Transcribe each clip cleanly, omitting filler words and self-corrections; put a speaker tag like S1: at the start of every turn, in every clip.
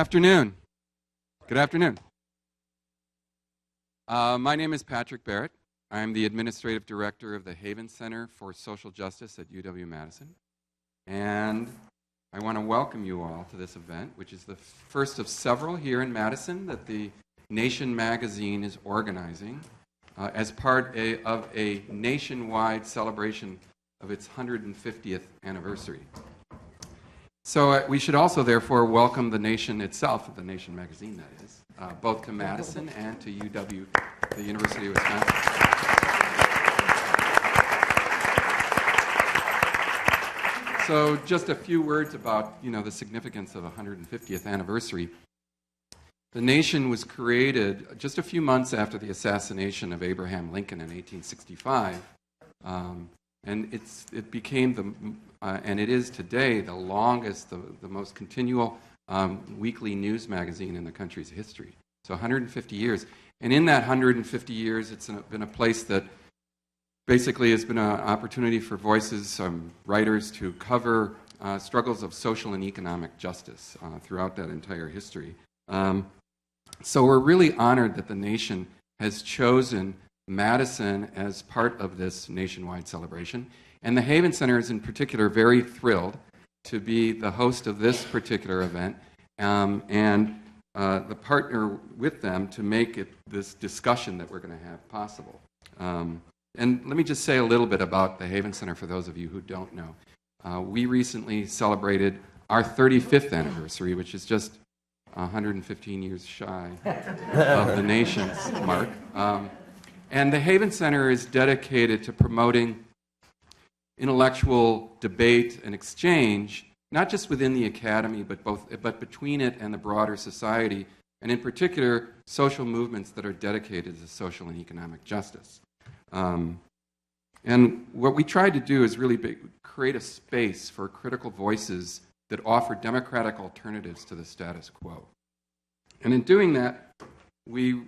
S1: afternoon. Good afternoon. My name is Patrick Barrett. I'm the Administrative Director of the Haven Center for Social Justice at UW-Madison. And I want to welcome you all to this event, which is the first of several here in Madison that the Nation magazine is organizing as part of a nationwide celebration of its 150th anniversary. So we should also, therefore, welcome the Nation itself, the Nation magazine, that is, both to Madison and to UW, the University of Wisconsin. So just a few words about, the significance of the 150th anniversary. The Nation was created just a few months after the assassination of Abraham Lincoln in 1865, and it became and it is today the longest, the most continual weekly news magazine in the country's history. So 150 years. And in that 150 years, it's been a place that basically has been an opportunity for voices, writers to cover struggles of social and economic justice throughout that entire history. So we're really honored that the Nation has chosen Madison as part of this nationwide celebration. And the Haven Center is in particular very thrilled to be the host of this particular event and the partner with them to make it this discussion that we're going to have possible. And let me just say a little bit about the Haven Center for those of you who don't know. We recently celebrated our 35th anniversary, which is just 115 years shy of the Nation's mark. And the Haven Center is dedicated to promoting intellectual debate and exchange, not just within the academy, but between it and the broader society, and in particular, social movements that are dedicated to social and economic justice. And what we tried to do is really create a space for critical voices that offer democratic alternatives to the status quo. And in doing that, we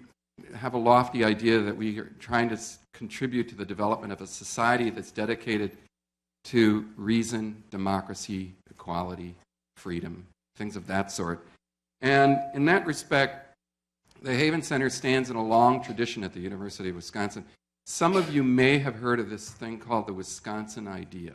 S1: have a lofty idea that we are trying to contribute to the development of a society that's dedicated to reason, democracy, equality, freedom, things of that sort. And in that respect, the Haven Center stands in a long tradition at the University of Wisconsin. Some of you may have heard of this thing called the Wisconsin idea.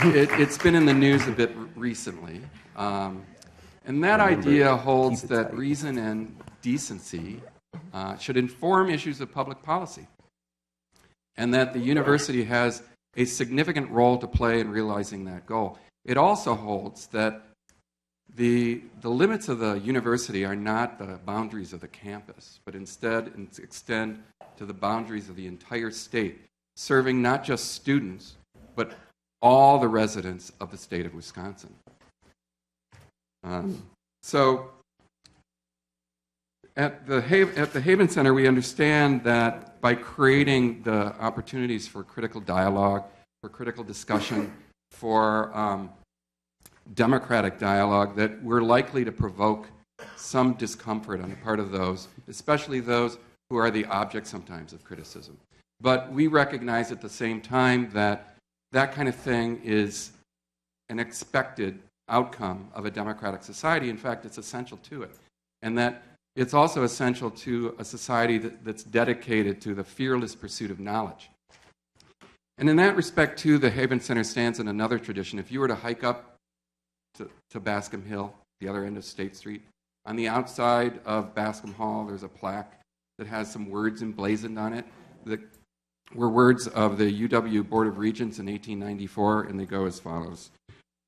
S1: It's been in the news a bit recently. And that idea holds that reason and decency should inform issues of public policy, and that the university has a significant role to play in realizing that goal. It also holds that the limits of the university are not the boundaries of the campus, but instead extend to the boundaries of the entire state, serving not just students, but all the residents of the state of Wisconsin. So at the Haven Center, we understand that by creating the opportunities for critical dialogue, for critical discussion, for democratic dialogue, that we're likely to provoke some discomfort on the part of those, especially those who are the object sometimes of criticism. But we recognize at the same time that that kind of thing is an expected outcome of a democratic society. In fact, it's essential to it. And that it's also essential to a society that's dedicated to the fearless pursuit of knowledge. And in that respect, too, the Haven Center stands in another tradition. If you were to hike up to Bascom Hill, the other end of State Street, on the outside of Bascom Hall, there's a plaque that has some words emblazoned on it that were words of the UW Board of Regents in 1894, and they go as follows.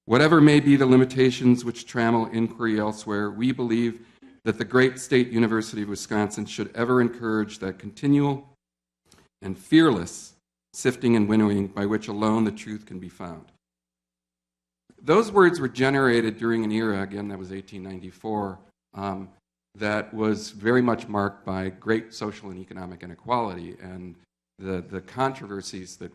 S1: Whatever may be the limitations which trammel inquiry elsewhere, we believe that the great State University of Wisconsin should ever encourage that continual and fearless sifting and winnowing by which alone the truth can be found. Those words were generated during an era, again, that was 1894, that was very much marked by great social and economic inequality and the controversies that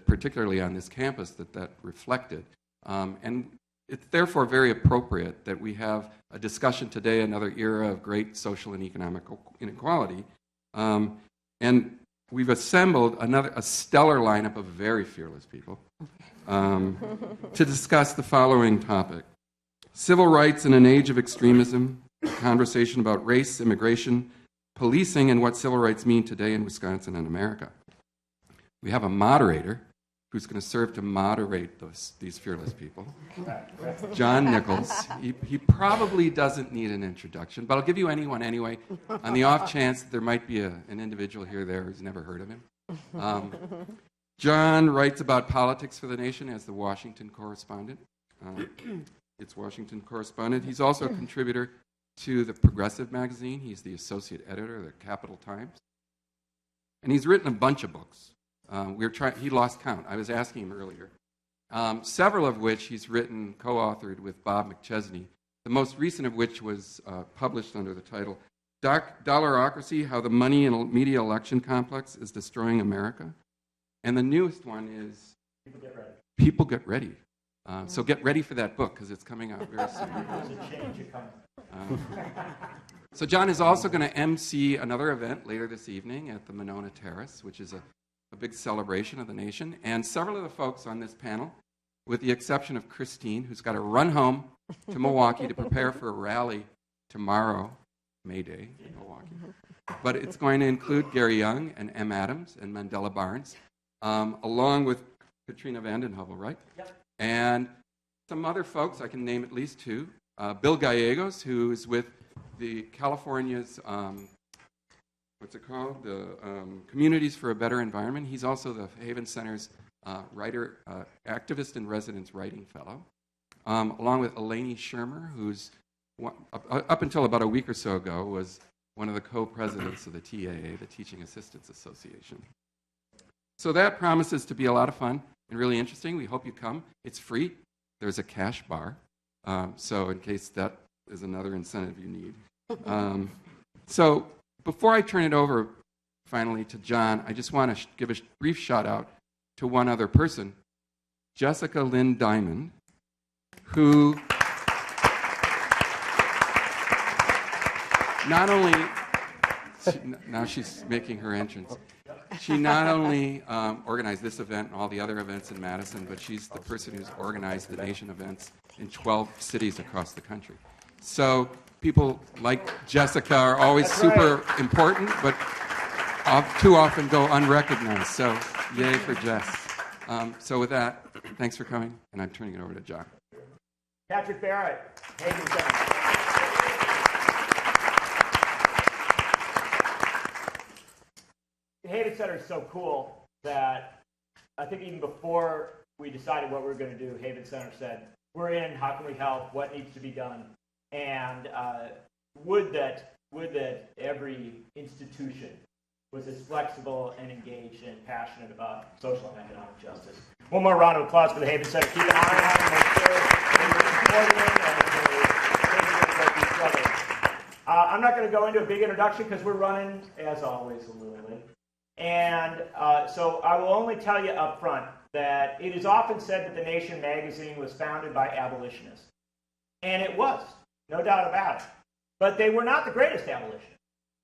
S1: particularly on this campus that reflected. And it's therefore very appropriate that we have a discussion today, another era of great social and economic inequality. And we've assembled a stellar lineup of very fearless people to discuss the following topic: civil rights in an age of extremism, a conversation about race, immigration, policing, and what civil rights mean today in Wisconsin and America. We have a moderator who's going to serve to moderate these fearless people, John Nichols. He probably doesn't need an introduction, but I'll give you anyone anyway, on the off chance that there might be an individual here or there who's never heard of him. John writes about politics for the nation as the Washington correspondent. It's Washington correspondent. He's also a contributor to the Progressive magazine. He's the associate editor of the Capital Times. And he's written a bunch of books. He lost count. I was asking him earlier. Several of which he's written, co-authored with Bob McChesney, the most recent of which was published under the title Dollarocracy, How the Money and Media Election Complex is Destroying America. And the newest one is People Get Ready. So get ready for that book, because it's coming out very soon.
S2: There's a change coming.
S1: So John is also going to MC another event later this evening at the Monona Terrace, which is a big celebration of the nation. And several of the folks on this panel, with the exception of Christine, who's got to run home to Milwaukee to prepare for a rally tomorrow, May Day in Milwaukee. But it's going to include Gary Younge and M. Adams and Mandela Barnes, along with Katrina vanden Heuvel, right?
S2: Yep.
S1: And some other folks, I can name at least two. Bill Gallegos, who is with the California's, what's it called? The Communities for a Better Environment. He's also the Haven Center's writer, activist in residence writing fellow, along with Eleni Shermer, who's, up until about a week or so ago, was one of the co-presidents of the TAA, the Teaching Assistants Association. So that promises to be a lot of fun and really interesting. We hope you come. It's free. There's a cash bar, so in case that is another incentive you need. So before I turn it over, finally, to John, I just want to give a brief shout-out to one other person, Jessica Lynn Diamond, who not only, now she's making her entrance, she not only organized this event and all the other events in Madison, but she's the person who's organized the nation events in 12 cities across the country. So people like Jessica are always super important, but too often go unrecognized. So yay for Jess. So with that, thanks for coming, and I'm turning it over to John.
S2: Patrick Barrett, Haven Center. The Haven Center is so cool that I think even before we decided what we were going to do, Haven Center said, we're in, how can we help, what needs to be done? And would that every institution was as flexible and engaged and passionate about social and economic justice. One more round of applause for the Haven Center. Keep an eye on them, make sure they're supporting it and each other. I'm not going to go into a big introduction because we're running, as always, a little late. And so I will only tell you up front that it is often said that The Nation magazine was founded by abolitionists. And it was, no doubt about it. But they were not the greatest abolitionists.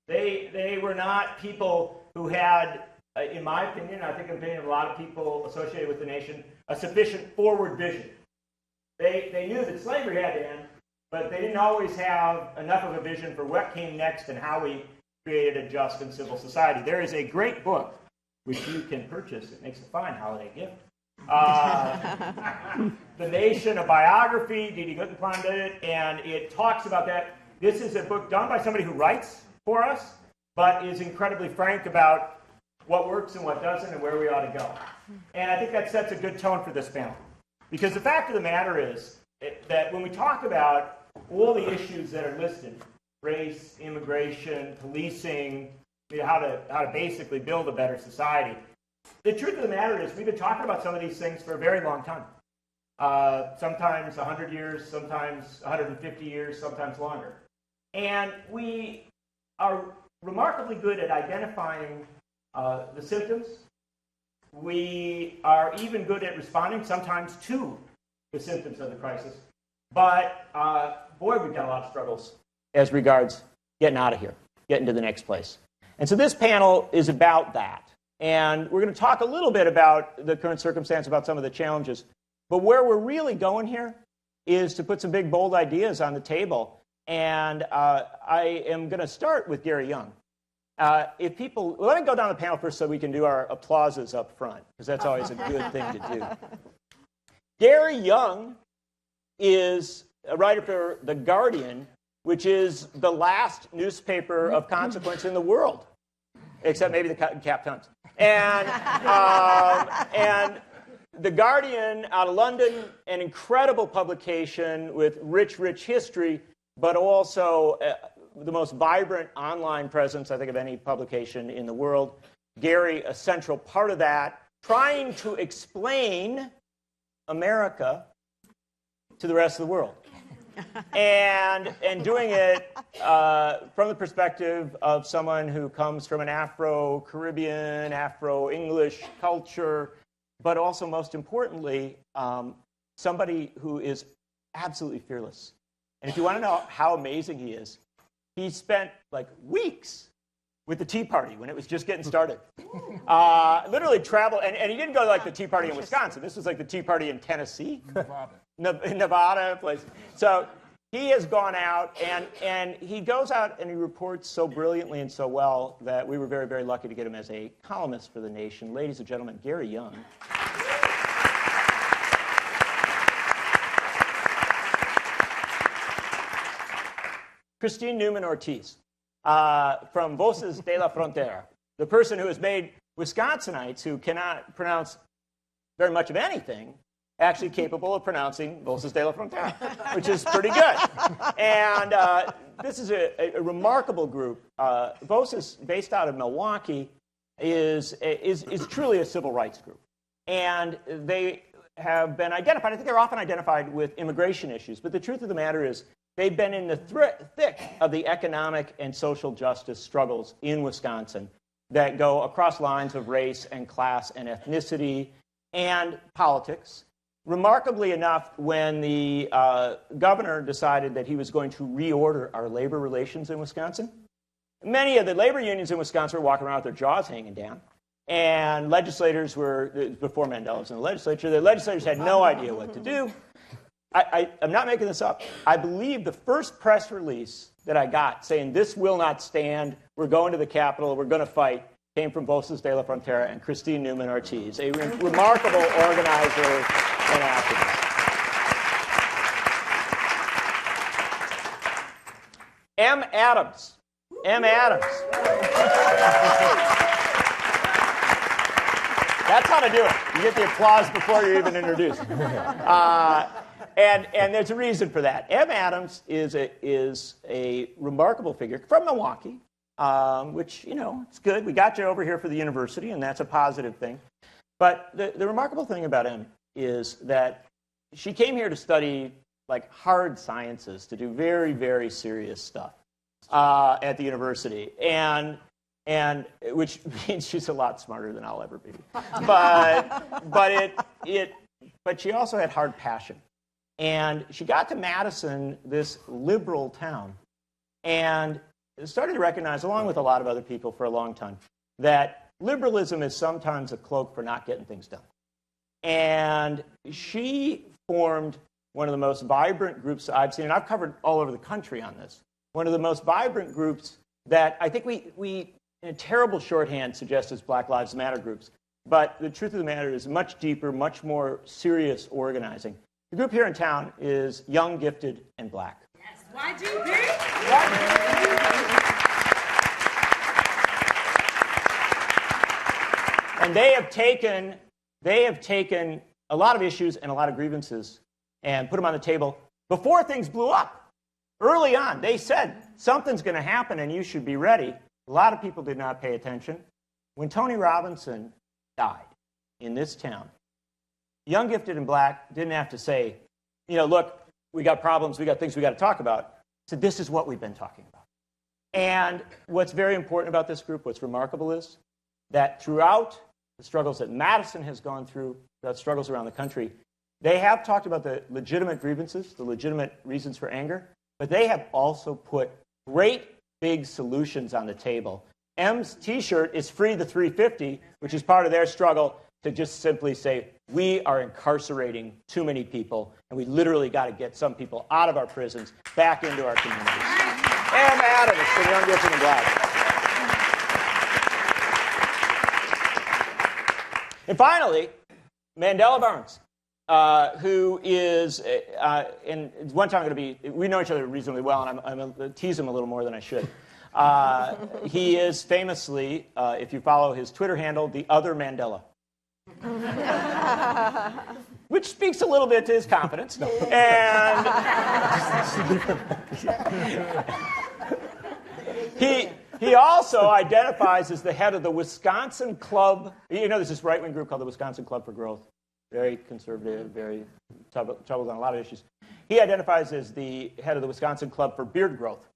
S2: They were not people who had, in my opinion, I think in the opinion of a lot of people associated with The Nation, a sufficient forward vision. They knew that slavery had to end, but they didn't always have enough of a vision for what came next and how we created a just and civil society. There is a great book which you can purchase. It makes a fine holiday gift. The Nation, a biography. Didi Guttenplan did it, and it talks about that. This is a book done by somebody who writes for us, but is incredibly frank about what works and what doesn't and where we ought to go. And I think that sets a good tone for this panel. Because the fact of the matter is that when we talk about all the issues that are listed, race, immigration, policing, how to basically build a better society. The truth of the matter is we've been talking about some of these things for a very long time. Sometimes 100 years, sometimes 150 years, sometimes longer. And we are remarkably good at identifying the symptoms. We are even good at responding sometimes to the symptoms of the crisis. But boy, we've got a lot of struggles as regards getting out of here, getting to the next place. And so this panel is about that. And we're going to talk a little bit about the current circumstance, about some of the challenges. But where we're really going here is to put some big, bold ideas on the table. And I am going to start with Gary Younge. Let me go down the panel first so we can do our applauses up front, because that's always a good thing to do. Gary Younge is a writer for The Guardian, which is the last newspaper of consequence in the world, except maybe the Cap Times. And The Guardian out of London, an incredible publication with rich, rich history, but also the most vibrant online presence, I think, of any publication in the world. Gary, a central part of that, trying to explain America to the rest of the world. And doing it from the perspective of someone who comes from an Afro-Caribbean, Afro-English culture, but also, most importantly, somebody who is absolutely fearless. And if you want to know how amazing he is, he spent like weeks with the Tea Party when it was just getting started. Literally traveled, and he didn't go to like the Tea Party in Wisconsin. This was like the Tea Party in Tennessee. In Nevada, place. So he has gone out, and he goes out and he reports so brilliantly and so well that we were very, very lucky to get him as a columnist for The Nation. Ladies and gentlemen, Gary Younge. Christine Neumann-Ortiz from Voces de la Frontera, the person who has made Wisconsinites who cannot pronounce very much of anything actually capable of pronouncing Voces de la Frontera, which is pretty good. And this is a remarkable group. Voces, based out of Milwaukee, is truly a civil rights group. And they have been identified, I think they're often identified with immigration issues, but the truth of the matter is they've been in the thick of the economic and social justice struggles in Wisconsin that go across lines of race and class and ethnicity and politics. Remarkably enough, when the governor decided that he was going to reorder our labor relations in Wisconsin, many of the labor unions in Wisconsin were walking around with their jaws hanging down. And legislators were, before Mandela was in the legislators had no idea what to do. I'm not making this up. I believe the first press release that I got saying this will not stand, we're going to the Capitol, we're going to fight, came from Voces de la Frontera and Christine Neumann-Ortiz, a remarkable organizer and activist. M. Adams. That's how to do it. You get the applause before you're even introduced. And there's a reason for that. M. Adams is a remarkable figure from Milwaukee, which, it's good. We got you over here for the university, and that's a positive thing. But the remarkable thing about M is that she came here to study like hard sciences, to do very, very serious stuff at the university, and which means she's a lot smarter than I'll ever be. But she also had hard passion. And she got to Madison, this liberal town, and started to recognize, along with a lot of other people for a long time, that liberalism is sometimes a cloak for not getting things done. And she formed one of the most vibrant groups I've seen, and I've covered all over the country on this, one of the most vibrant groups that I think we in a terrible shorthand, suggest as Black Lives Matter groups. But the truth of the matter is much deeper, much more serious organizing. The group here in town is Young, Gifted, and Black.
S3: Yes, YGB!
S2: And they have taken a lot of issues and a lot of grievances and put them on the table before things blew up. Early on, they said, something's going to happen and you should be ready. A lot of people did not pay attention. When Tony Robinson died in this town, Young, Gifted, and Black didn't have to say, look, we got problems, we got things we got to talk about. So this is what we've been talking about. And what's very important about this group, what's remarkable is that throughout the struggles that Madison has gone through, the struggles around the country, they have talked about the legitimate grievances, the legitimate reasons for anger, but they have also put great big solutions on the table M's T-shirt is Free the 350, which is part of their struggle to just simply say, we are incarcerating too many people, and we literally got to get some people out of our prisons, back into our communities. M. Adams from Young, Gifted, and Black. And finally, Mandela Barnes, who is, and one time I'm going to be, we know each other reasonably well, and I'm going to tease him a little more than I should. He is famously, if you follow his Twitter handle, the other Mandela. Which speaks a little bit to his confidence. And he also identifies as the head of the Wisconsin Club. You know, there's this right-wing group called the Wisconsin Club for Growth. Very conservative, very troubled on a lot of issues. He identifies as the head of the Wisconsin Club for Beard Growth.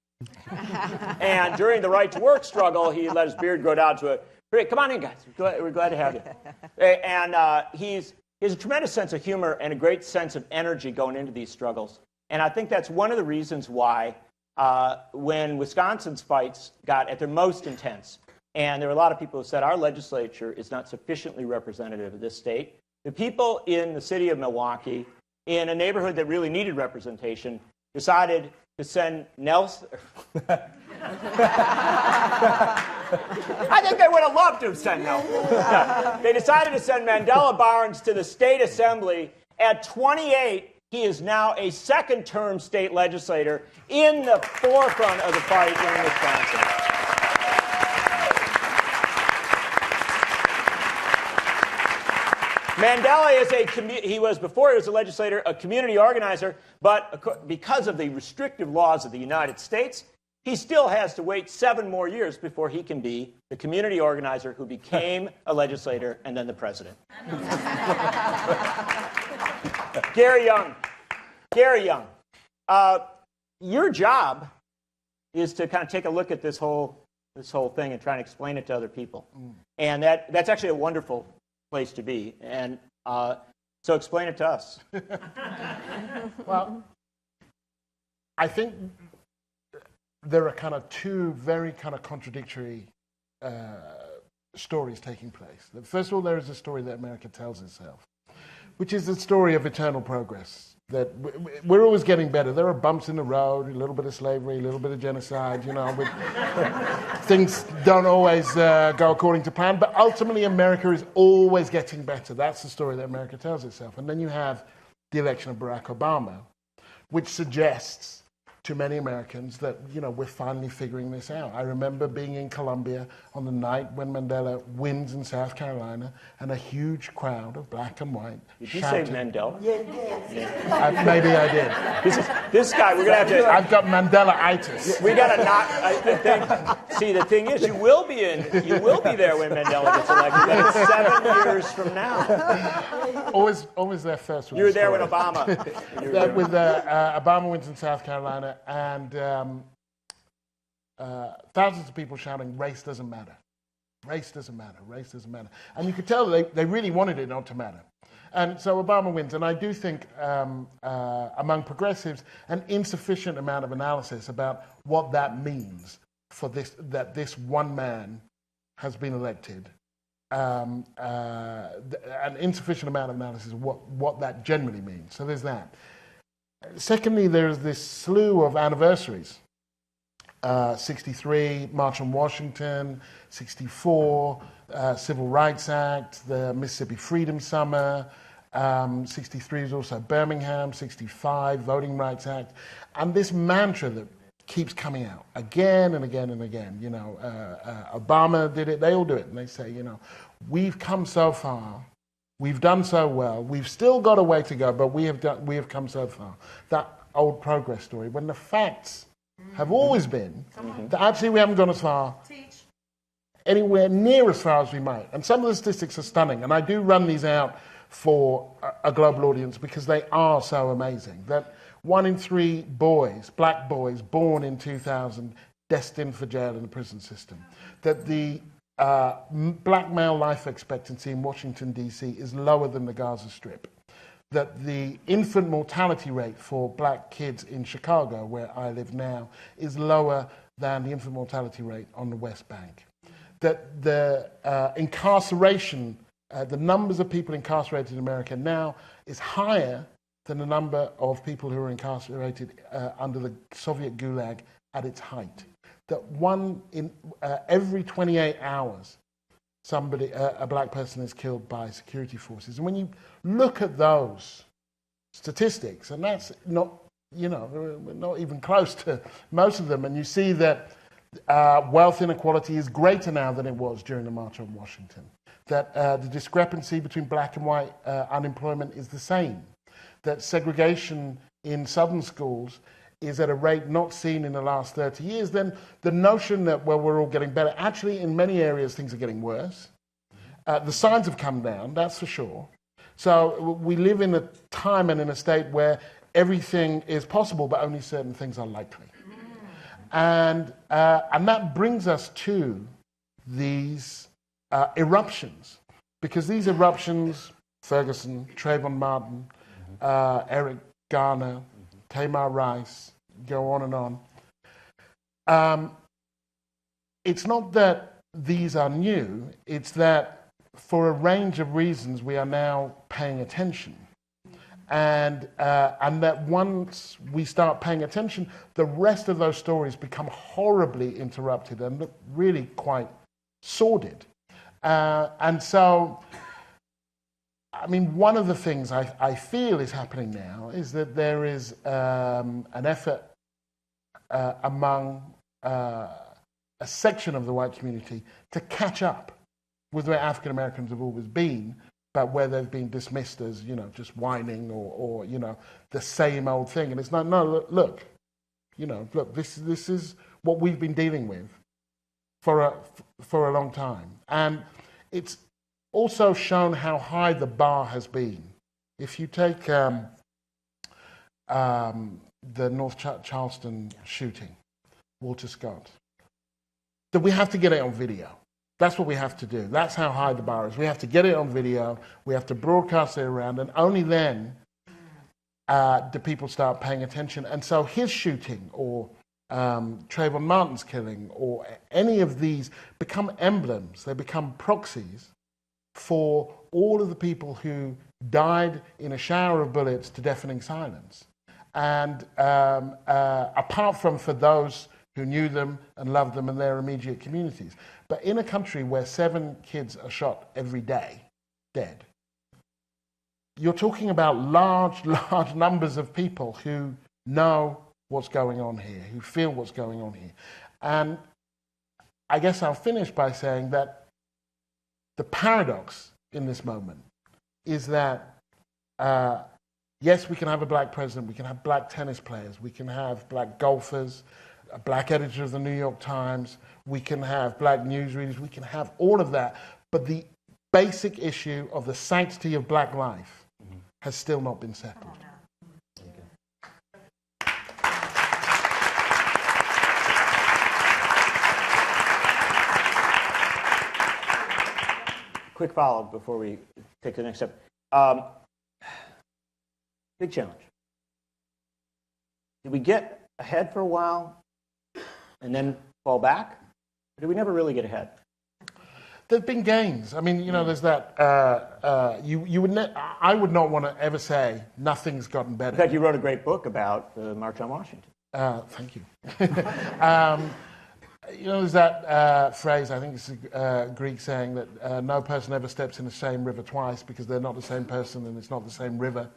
S2: And during the right-to-work struggle, he let his beard grow down to great, come on in, guys. We're glad to have you. And he has a tremendous sense of humor and a great sense of energy going into these struggles. And I think that's one of the reasons why when Wisconsin's fights got at their most intense, and there were a lot of people who said our legislature is not sufficiently representative of this state, the people in the city of Milwaukee, in a neighborhood that really needed representation, decided to send Nelson... I think they would have loved to have sent Nelson. No. They decided to send Mandela Barnes to the state assembly. At 28, he is now a second-term state legislator in the forefront of the fight in Wisconsin. Mandela is he was, before he was a legislator, a community organizer, but because of the restrictive laws of the United States, he still has to wait 7 more years before he can be the community organizer who became a legislator and then the president. Gary Younge. Gary Younge. Your job is to kind of take a look at this whole thing and try and explain it to other people. And that's actually a wonderful place to be. And so explain it to us.
S3: Well, I think there are kind of 2 very kind of contradictory stories taking place. First of all, there is a story that America tells itself, which is the story of eternal progress, that we're always getting better. There are bumps in the road, a little bit of slavery, a little bit of genocide, you know. Things don't always go according to plan, but ultimately America is always getting better. That's the story that America tells itself. And then you have the election of Barack Obama, which suggests to many Americans that, you know, we're finally figuring this out. I remember being in Columbia on the night when Mandela wins in South Carolina, and a huge crowd of black and white
S2: Did you
S3: shouting.
S2: say Mandela?
S3: Yeah. Maybe I did.
S2: This guy, we're going to have to...
S3: I've got Mandela-itis.
S2: We got to knock... I think, see, the thing is, you will be there when Mandela gets elected. But it's 7 years from now.
S3: Always there first.
S2: You were there when Obama...
S3: Obama wins in South Carolina, and thousands of people shouting, race doesn't matter. Race doesn't matter. Race doesn't matter. And you could tell they really wanted it not to matter. And so Obama wins. And I do think among progressives, an insufficient amount of analysis about what that means for this one man has been elected. An insufficient amount of analysis of what that generally means. So there's that. Secondly, there's this slew of anniversaries. 63, March on Washington, 64, Civil Rights Act, the Mississippi Freedom Summer, 63 is also Birmingham, 65, Voting Rights Act, and this mantra that keeps coming out again and again and again. You know, Obama did it, they all do it, and they say, you know, we've come so far. We've done so well. We've still got a way to go, but we have come so far. That old progress story, when the facts have always been that actually we haven't gone as far, anywhere near as far as we might. And some of the statistics are stunning, and I do run these out for a global audience because they are so amazing. That 1 in 3 boys, black boys, born in 2000, destined for jail in the prison system. That the black male life expectancy in Washington, D.C. is lower than the Gaza Strip. That the infant mortality rate for black kids in Chicago, where I live now, is lower than the infant mortality rate on the West Bank. that the incarceration, the numbers of people incarcerated in America now is higher than the number of people who were incarcerated under the Soviet Gulag at its height. That one in every 28 hours, a black person is killed by security forces. And when you look at those statistics, and that's not, we're not even close to most of them, and you see that wealth inequality is greater now than it was during the March on Washington, that the discrepancy between black and white unemployment is the same, that segregation in southern schools is at a rate not seen in the last 30 years, then the notion that, well, we're all getting better, actually in many areas things are getting worse. The signs have come down, that's for sure. So we live in a time and in a state where everything is possible, but only certain things are likely. And that brings us to these eruptions, because these eruptions, Ferguson, Trayvon Martin, Eric Garner, Tamar Rice, go on and on. It's not that these are new, it's that for a range of reasons we are now paying attention. And that once we start paying attention, the rest of those stories become horribly interrupted and look really quite sordid. And so, I mean, one of the things I feel is happening now is that there is an effort among a section of the white community to catch up with where African Americans have always been, but where they've been dismissed as, just whining or the same old thing. And it's like, no, look, this is what we've been dealing with for a long time. And it's also shown how high the bar has been. If you take the North Charleston shooting, Walter Scott, that we have to get it on video. That's what we have to do. That's how high the bar is. We have to get it on video. We have to broadcast it around, and only then do people start paying attention. And so his shooting or Trayvon Martin's killing or any of these become emblems. They become proxies for all of the people who died in a shower of bullets to deafening silence. And apart from for those who knew them and loved them in their immediate communities. But in a country where 7 kids are shot every day, dead, you're talking about large numbers of people who know what's going on here, who feel what's going on here. And I guess I'll finish by saying that the paradox in this moment is that, yes, we can have a black president, we can have black tennis players, we can have black golfers, a black editor of the New York Times, we can have black newsreaders, we can have all of that, but the basic issue of the sanctity of black life has still not been settled.
S2: Quick follow-up before we take the next step. Big challenge. Did we get ahead for a while and then fall back? Or did we never really get ahead?
S3: There have been gains. I mean, there's that. I would not want to ever say nothing's gotten better.
S2: In fact, you wrote a great book about the March on Washington.
S3: Thank you. There's that phrase, I think it's a Greek saying that no person ever steps in the same river twice because they're not the same person and it's not the same river.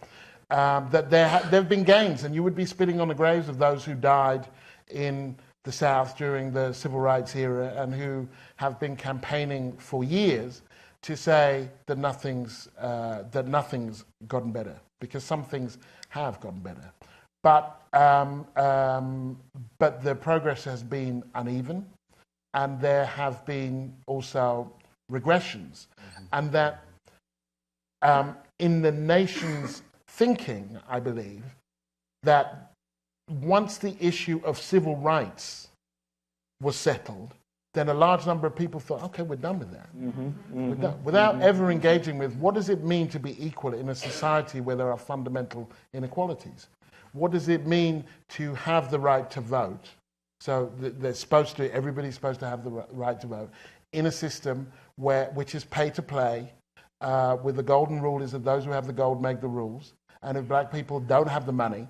S3: That there have been gains, and you would be spitting on the graves of those who died in the South during the Civil Rights era and who have been campaigning for years to say that nothing's gotten better, because some things have gotten better. But the progress has been uneven, and there have been also regressions, and that in the nation's thinking, I believe, that once the issue of civil rights was settled, then a large number of people thought, okay, we're done with that. We're done. Without ever engaging with what does it mean to be equal in a society where there are fundamental inequalities? What does it mean to have the right to vote? So everybody's supposed to have the right to vote in a system which is pay to play, with the golden rule is that those who have the gold make the rules. And if black people don't have the money,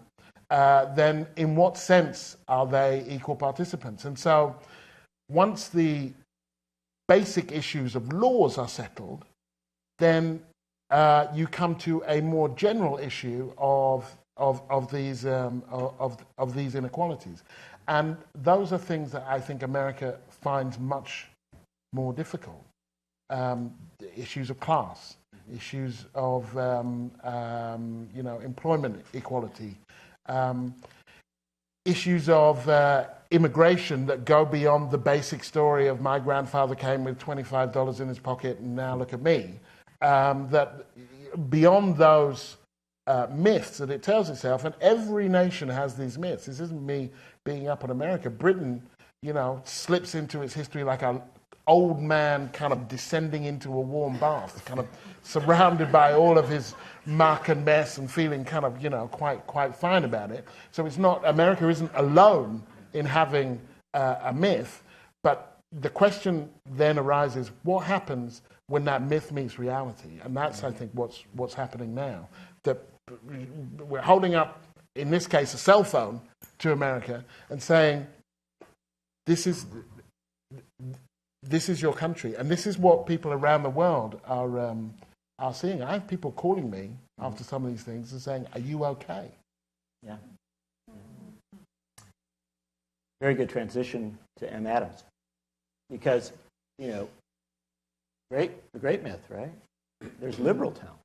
S3: then in what sense are they equal participants? And so once the basic issues of laws are settled, then you come to a more general issue of these inequalities. And those are things that I think America finds much more difficult. Issues of class, issues of employment equality, issues of immigration that go beyond the basic story of my grandfather came with $25 in his pocket and now look at me. That beyond those myths that it tells itself, and every nation has these myths. This isn't me being up on America. Britain, slips into its history like an old man kind of descending into a warm bath, kind of surrounded by all of his muck and mess and feeling kind of, quite fine about it. So America isn't alone in having a myth, but the question then arises, what happens when that myth meets reality? And that's, I think, what's happening now. That we're holding up, in this case, a cell phone to America and saying, this is your country. And this is what people around the world are seeing. I have people calling me after some of these things and saying, are you okay?
S2: Yeah. Very good transition to M. Adams. Because, the great myth, right? There's liberal town.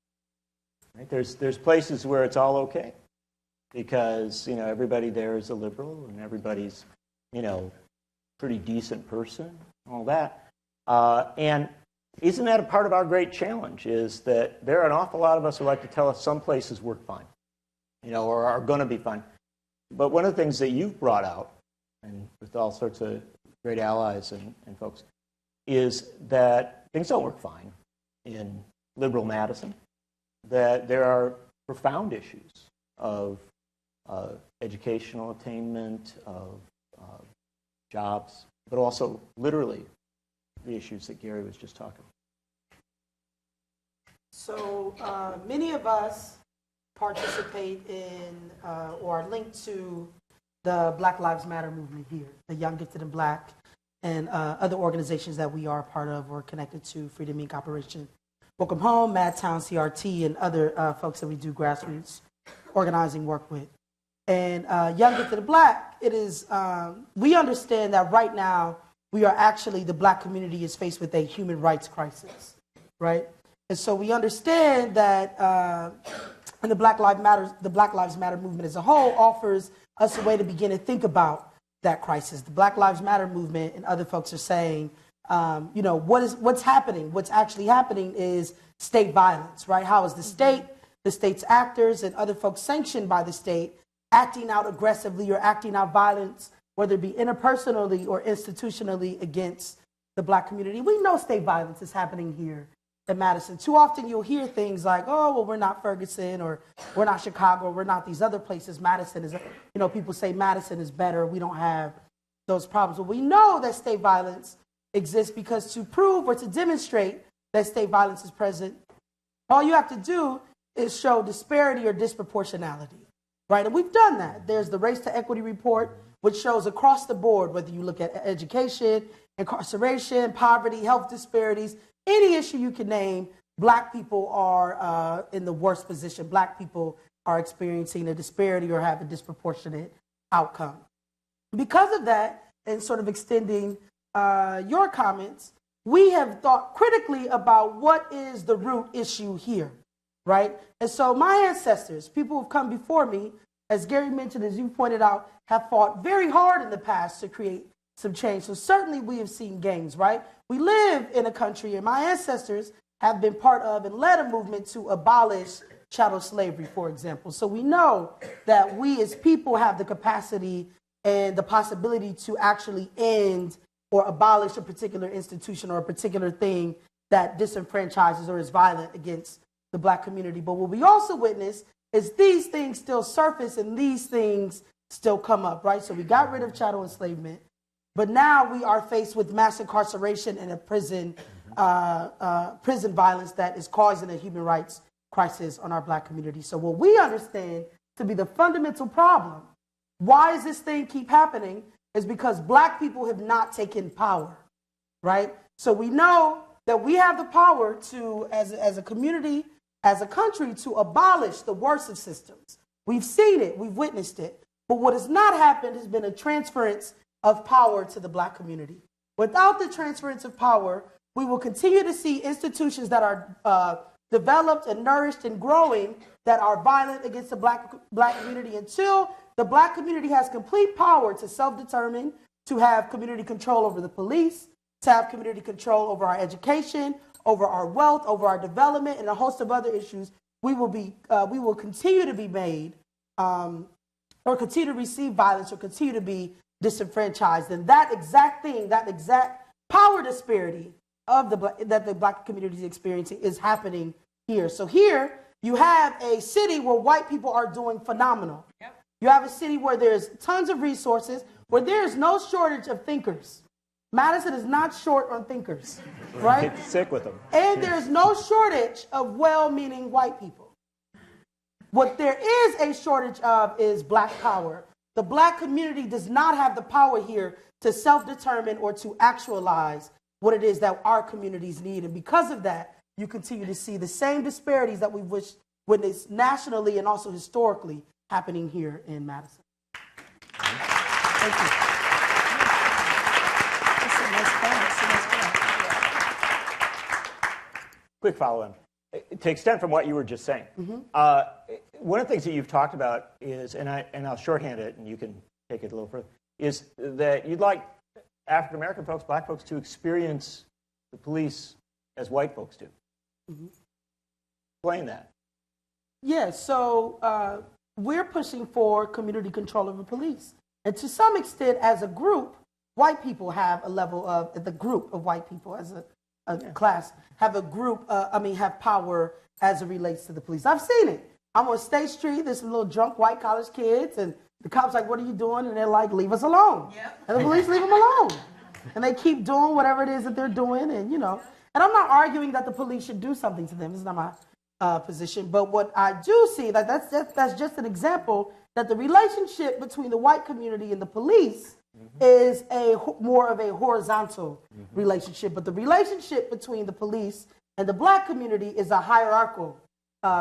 S2: Right? There's places where it's all okay. Because, everybody there is a liberal and everybody's, pretty decent person, all that. And isn't that a part of our great challenge, is that there are an awful lot of us who like to tell us some places work fine, or are going to be fine. But one of the things that you've brought out, and with all sorts of great allies and folks, is that things don't work fine in liberal Madison, that there are profound issues of educational attainment, of jobs, but also literally the issues that Gary was just talking about.
S4: So many of us participate in or are linked to the Black Lives Matter movement here, the Young, Gifted, and Black, and other organizations that we are a part of or connected to, Freedom Inc. Operation Welcome Home, Madtown, CRT, and other folks that we do grassroots organizing work with. And Young, Gifted, and Black, it is, we understand that right now we are actually, the Black community is faced with a human rights crisis, right? And so we understand that and the Black Lives Matter movement as a whole offers us a way to begin to think about that crisis. The Black Lives Matter movement and other folks are saying, what's happening? What's actually happening is state violence, right? How is the state's actors and other folks sanctioned by the state acting out aggressively or acting out violence, whether it be interpersonally or institutionally, against the Black community? We know state violence is happening here in Madison. Too often you'll hear things like, oh, well, we're not Ferguson, or we're not Chicago, or we're not these other places. Madison is, people say Madison is better. We don't have those problems. But we know that state violence exists, because to prove or to demonstrate that state violence is present, all you have to do is show disparity or disproportionality, right? And we've done that. There's the Race to Equity report, which shows across the board, whether you look at education, incarceration, poverty, health disparities, any issue you can name, Black people are in the worst position. Black people are experiencing a disparity or have a disproportionate outcome. Because of that, and sort of extending your comments, we have thought critically about what is the root issue here, right? And so my ancestors, people who've come before me, as Gary mentioned, as you pointed out, have fought very hard in the past to create some change. So certainly we have seen gains, right? We live in a country, and my ancestors have been part of and led a movement to abolish chattel slavery, for example. So we know that we as people have the capacity and the possibility to actually end or abolish a particular institution or a particular thing that disenfranchises or is violent against the Black community. But what we also witness is these things still surface and these things still come up, right? So we got rid of chattel enslavement. But now we are faced with mass incarceration and a prison violence that is causing a human rights crisis on our black community. So what we understand to be the fundamental problem, why does this thing keep happening, is because black people have not taken power, right? So we know that we have the power to, as a community, as a country, to abolish the worst of systems. We've seen it, we've witnessed it. But what has not happened has been a transference of power to the black community. Without the transference of power, we will continue to see institutions that are developed and nourished and growing that are violent against the black community until the black community has complete power to self-determine, to have community control over the police, to have community control over our education, over our wealth, over our development, and a host of other issues. We will continue to be made, or continue to receive violence, or continue to be disenfranchised. And that exact thing, that exact power disparity that the black community is experiencing is happening here. So here you have a city where white people are doing phenomenal. Yep. You have a city where there's tons of resources, where there's no shortage of thinkers. Madison is not short on thinkers, right?
S2: Get sick with them.
S4: And there's no shortage of well-meaning white people. What there is a shortage of is black power. The black community does not have the power here to self-determine or to actualize what it is that our communities need. And because of that, you continue to see the same disparities that we've witnessed nationally and also historically happening here in Madison. Thank you.
S2: Quick follow-on. To extend from what you were just saying, one of the things that you've talked about is, and I'll shorthand it, and you can take it a little further, is that you'd like African American folks, black folks, to experience the police as white folks do. Explain that.
S4: Yeah, so we're pushing for community control of the police. And to some extent, as a group, white people have a level of, the group of white people as a class, have a group, have power as it relates to the police. I've seen it. I'm on State Street, there's some little drunk white college kids, and the cops like, what are you doing? And they're like, leave us alone. Yep. And the police leave them alone. And they keep doing whatever it is that they're doing, and and I'm not arguing that the police should do something to them. This is not my position. But what I do see, that's just an example that the relationship between the white community and the police is more of a horizontal relationship. But the relationship between the police and the black community is a hierarchical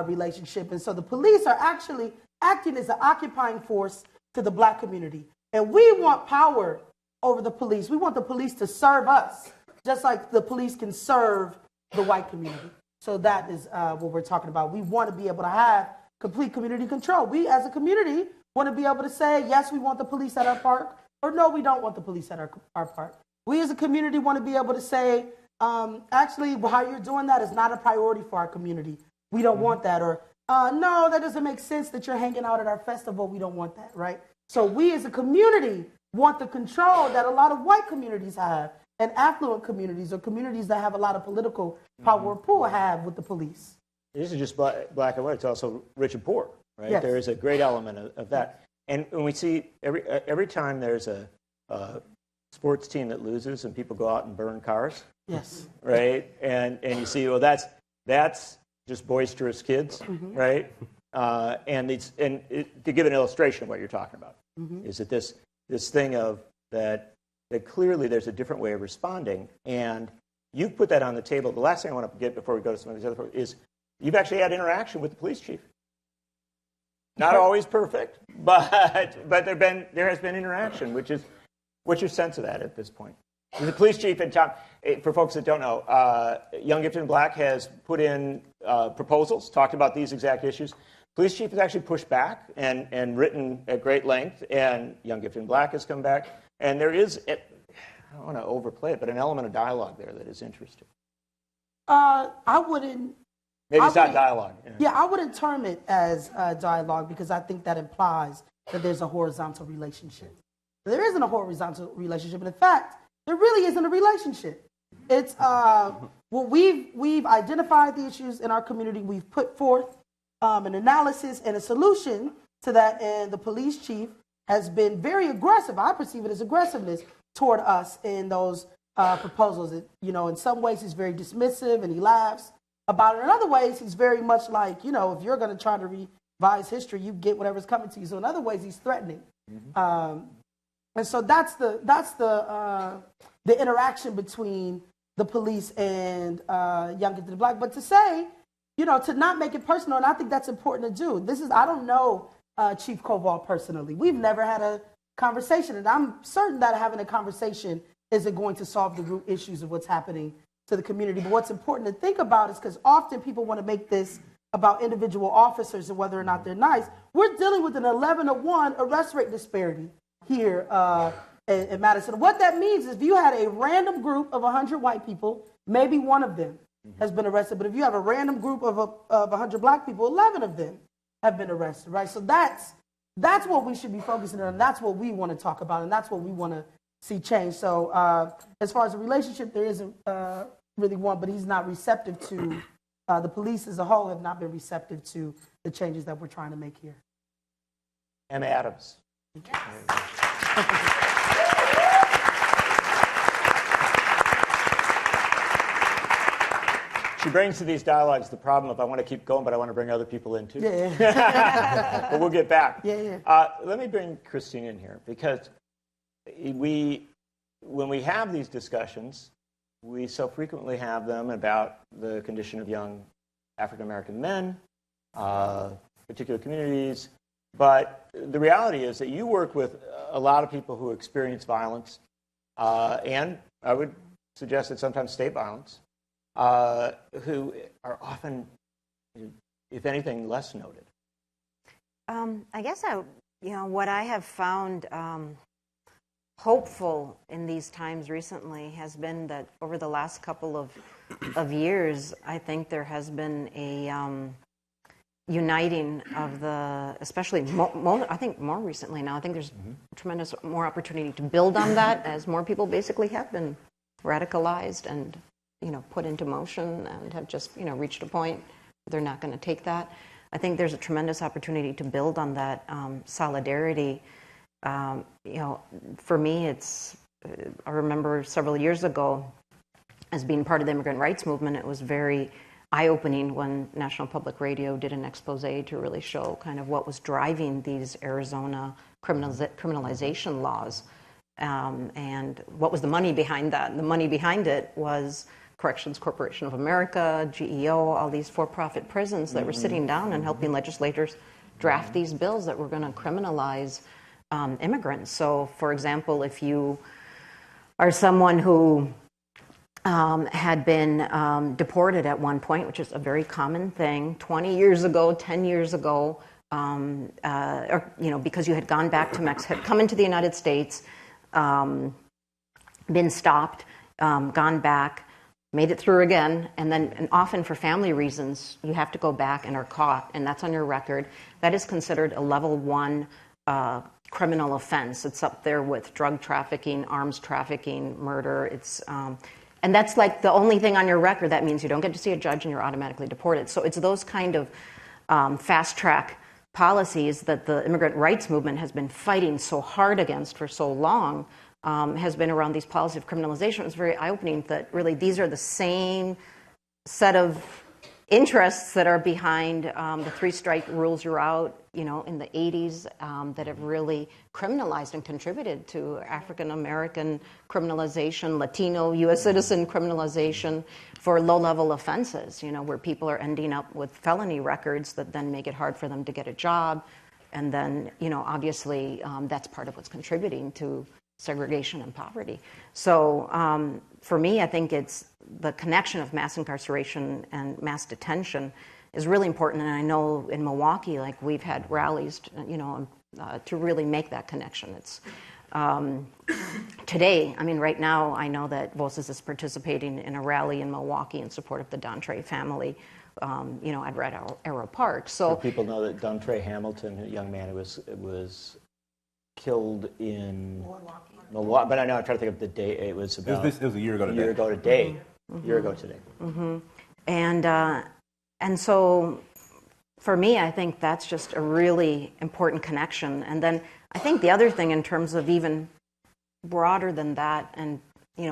S4: relationship. And so the police are actually acting as an occupying force to the black community. And we want power over the police. We want the police to serve us, just like the police can serve the white community. So that is what we're talking about. We want to be able to have complete community control. We as a community want to be able to say, yes, we want the police at our park, or no, we don't want the police at our park. We as a community want to be able to say, actually, how you're doing that is not a priority for our community. We don't want that. Or, no, that doesn't make sense that you're hanging out at our festival. We don't want that, right? So we as a community want the control that a lot of white communities have, and affluent communities, or communities that have a lot of political power or pull, have with the police.
S2: This is just black and white. It's also rich and poor, right?
S4: Yes.
S2: There is a great element of that. And when we see every time there's a sports team that loses and people go out and burn cars,
S4: yes,
S2: right? And you see, well, that's just boisterous kids, right? To give an illustration of what you're talking about, is that this thing of that clearly there's a different way of responding, and you've put that on the table. The last thing I want to get before we go to some of these other is you've actually had interaction with the police chief. Not always perfect, but there has been interaction, which is, what's your sense of that at this point? The police chief in town, for folks that don't know, Young, Gifted, and Black has put in proposals, talked about these exact issues. Police chief has actually pushed back and written at great length, and Young, Gifted, and Black has come back. And there is, I don't want to overplay it, but an element of dialogue there that is interesting.
S4: I wouldn't.
S2: Maybe it's not dialogue.
S4: Yeah, I wouldn't term it as dialogue, because I think that implies that there's a horizontal relationship. There isn't a horizontal relationship, and in fact, there really isn't a relationship. It's we've identified the issues in our community. We've put forth an analysis and a solution to that, and the police chief has been very aggressive. I perceive it as aggressiveness toward us in those proposals. In some ways he's very dismissive and he laughs about it. In other ways, he's very much like, if you're going to try to revise history, you get whatever's coming to you. So in other ways, he's threatening. And so that's the interaction between the police and Young Gifted and Black. But to say, to not make it personal, and I think that's important to do. I don't know Chief Koval personally. We've never had a conversation, and I'm certain that having a conversation isn't going to solve the root issues of what's happening to the community. But what's important to think about is because often people want to make this about individual officers and whether or not they're nice. We're dealing with an 11-to-1 arrest rate disparity here in Madison. What that means is if you had a random group of 100 white people, maybe one of them has been arrested. But if you have a random group of 100 black people, 11 of them have been arrested, right? So that's what we should be focusing on. And that's what we want to talk about, and that's what we want to see change. So as far as a relationship, there isn't really one, but he's not receptive to, the police as a whole have not been receptive to the changes that we're trying to make here.
S2: Emma Adams. She brings to these dialogues the problem of I want to keep going, but I want to bring other people in too. Yeah. But we'll get back.
S4: Yeah.
S2: Let me bring Christine in here because when we have these discussions, we so frequently have them about the condition of young African American men, particular communities. But the reality is that you work with a lot of people who experience violence, and I would suggest that sometimes state violence, who are often, if anything, less noted.
S5: I guess what I have found hopeful in these times recently has been that over the last couple of years, I think there has been a uniting of the, especially I think more recently now, I think there's tremendous more opportunity to build on that as more people basically have been radicalized and put into motion and have just reached a point they're not going to take that. I think there's a tremendous opportunity to build on that solidarity. For me, I remember several years ago as being part of the immigrant rights movement, it was very eye-opening when National Public Radio did an expose to really show kind of what was driving these Arizona criminalization laws and what was the money behind that. The money behind it was Corrections Corporation of America, GEO, all these for-profit prisons that were sitting down and helping legislators draft these bills that were going to criminalize immigrants. So, for example, if you are someone who had been deported at one point, which is a very common thing, 20 years ago, 10 years ago, because you had gone back to Mexico, had come into the United States, been stopped, gone back, made it through again, and often for family reasons, you have to go back and are caught, and that's on your record. That is considered a level 1 criminal offense. It's up there with drug trafficking, arms trafficking, murder. And that's like the only thing on your record. That means you don't get to see a judge and you're automatically deported. So it's those kind of fast-track policies that the immigrant rights movement has been fighting so hard against for so long, has been around these policies of criminalization. It was very eye-opening that really these are the same set of interests that are behind the three-strike rules you're out, in the 80s, that have really criminalized and contributed to African-American criminalization, Latino U.S. citizen criminalization for low-level offenses, where people are ending up with felony records that then make it hard for them to get a job. And then, obviously, that's part of what's contributing to segregation and poverty. So for me, I think it's the connection of mass incarceration and mass detention is really important. And I know in Milwaukee, we've had rallies, to really make that connection. It's today, right now, I know that Voces is participating in a rally in Milwaukee in support of the Dontre family, at Red Arrow Park. So
S2: people know that Dontre Hamilton, a young man who was killed in Milwaukee, but I know I'm trying to think of the day. It was about. It was a year ago today. A year ago today.
S5: Mm-hmm. And so, for me, I think that's just a really important connection. And then I think the other thing in terms of even broader than that, and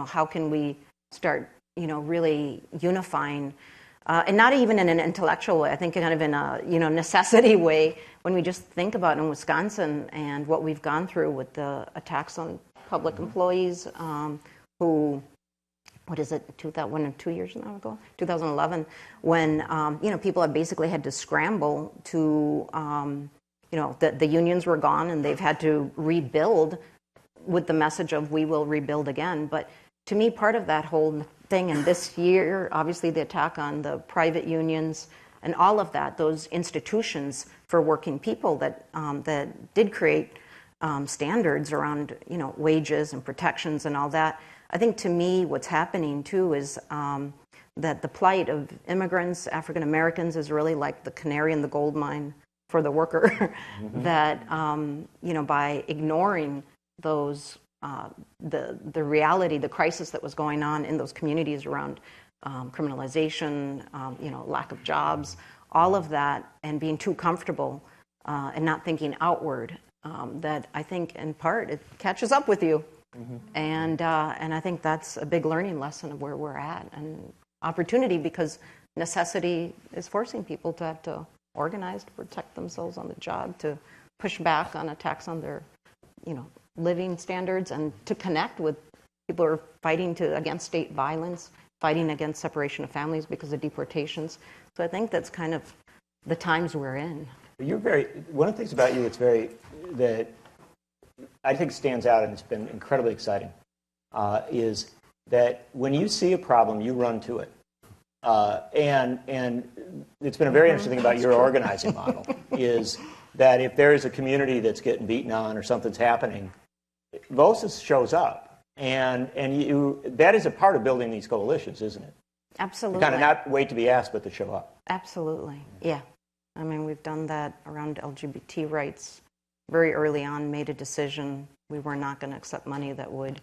S5: how can we start really unifying, and not even in an intellectual way. I think kind of in a necessity way. When we just think about in Wisconsin and what we've gone through with the attacks on public employees, who, what is it, 2 years now ago, 2011, when people have basically had to scramble to, the unions were gone and they've had to rebuild with the message of we will rebuild again. But to me, part of that whole thing, and this year, obviously the attack on the private unions and all of that, those institutions for working people that did create standards around wages and protections and all that. I think to me what's happening too is that the plight of immigrants, African Americans, is really like the canary in the gold mine for the worker. That by ignoring those the reality, the crisis that was going on in those communities around criminalization, lack of jobs, all of that, and being too comfortable and not thinking outward, that I think in part it catches up with you. And I think that's a big learning lesson of where we're at, and opportunity, because necessity is forcing people to have to organize to protect themselves on the job, to push back on attacks on their living standards, and to connect with people who are fighting against state violence, fighting against separation of families because of deportations. So I think that's kind of the times we're in.
S2: One of the things about you that I think stands out, and it's been incredibly exciting, is that when you see a problem, you run to it. And it's been a very interesting thing about your organizing model, is that if there is a community that's getting beaten on or something's happening, VOSIS shows up. And that is a part of building these coalitions, isn't it?
S5: Absolutely.
S2: To kind of not wait to be asked, but to show up.
S5: Absolutely, yeah. I mean, we've done that around LGBT rights. Very early on, made a decision. We were not going to accept money that would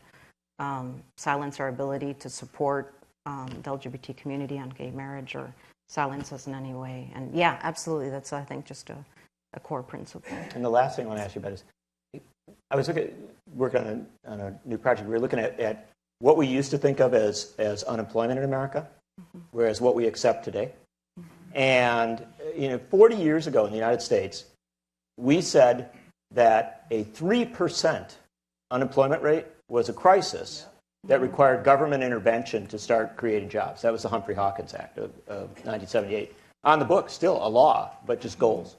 S5: silence our ability to support the LGBT community on gay marriage, or silence us in any way. And yeah, absolutely, that's, I think, just a core principle.
S2: And the last thing I want to ask you about is, I was working on a new project. We were looking at what we used to think of as unemployment in America, whereas what we accept today. And 40 years ago in the United States, we said that a 3% unemployment rate was a crisis that required government intervention to start creating jobs. That was the Humphrey-Hawkins Act of 1978. On the books, still a law, but just goals.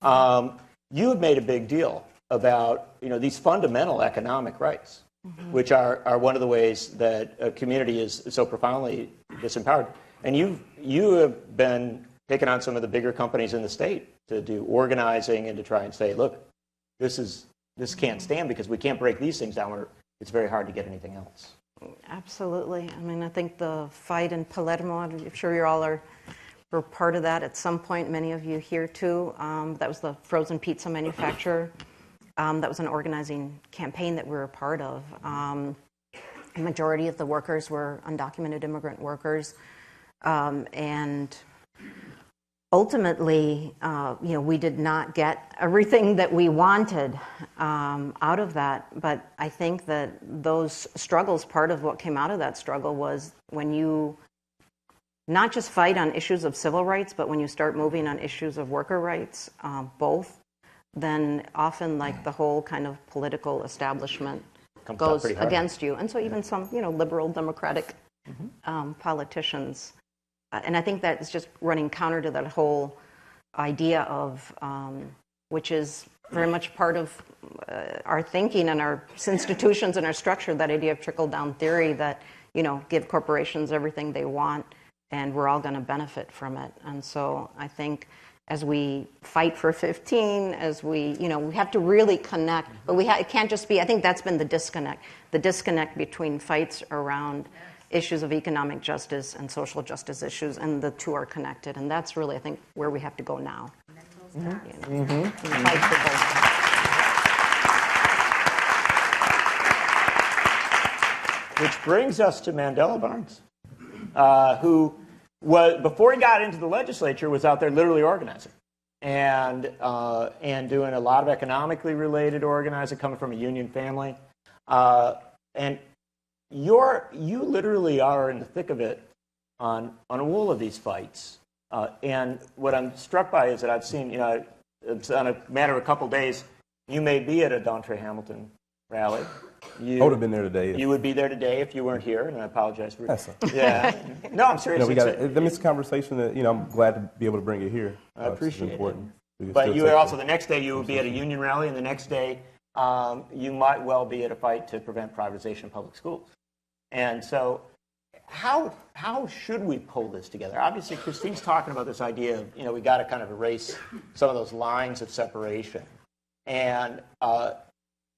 S2: You have made a big deal about these fundamental economic rights, which are one of the ways that a community is so profoundly disempowered. And you have been taking on some of the bigger companies in the state to do organizing and to try and say, look, this can't stand because we can't break these things down, or it's very hard to get anything else.
S5: Absolutely. I mean, I think the fight in Palermo, I'm sure you all were part of that at some point, many of you here too. That was the frozen pizza manufacturer. That was an organizing campaign that we were a part of. A majority of the workers were undocumented immigrant workers. And ultimately, we did not get everything that we wanted out of that. But I think that those struggles, part of what came out of that struggle was when you not just fight on issues of civil rights, but when you start moving on issues of worker rights, both, then often like the whole kind of political establishment goes against you. And so even some, liberal democratic politicians. And I think that is just running counter to that whole idea of, which is very much part of our thinking and our institutions and our structure, that idea of trickle-down theory that, give corporations everything they want and we're all going to benefit from it. And so I think as we fight for 15, as we have to really connect, but it can't just be, I think that's been the disconnect between fights around issues of economic justice and social justice issues, and the two are connected, and that's really, I think, where we have to go now. Fight for both.
S2: Which brings us to Mandela Barnes, who before he got into the legislature was out there literally organizing and doing a lot of economically related organizing, coming from a union family. And you literally are in the thick of it on all of these fights. And what I'm struck by is that I've seen, it's on a matter of a couple days, you may be at a Dontre Hamilton rally.
S6: I would have been there today.
S2: You would be there today if you weren't here, and I apologize for
S6: That's
S2: yeah. No, I'm serious.
S6: It's a conversation that I'm glad to be able to bring it here.
S2: I appreciate
S6: important.
S2: it. But you are also the next day you would be at a union rally, and the next day you might well be at a fight to prevent privatization of public schools. And so, how should we pull this together? Obviously, Christine's talking about this idea of we got to kind of erase some of those lines of separation, and but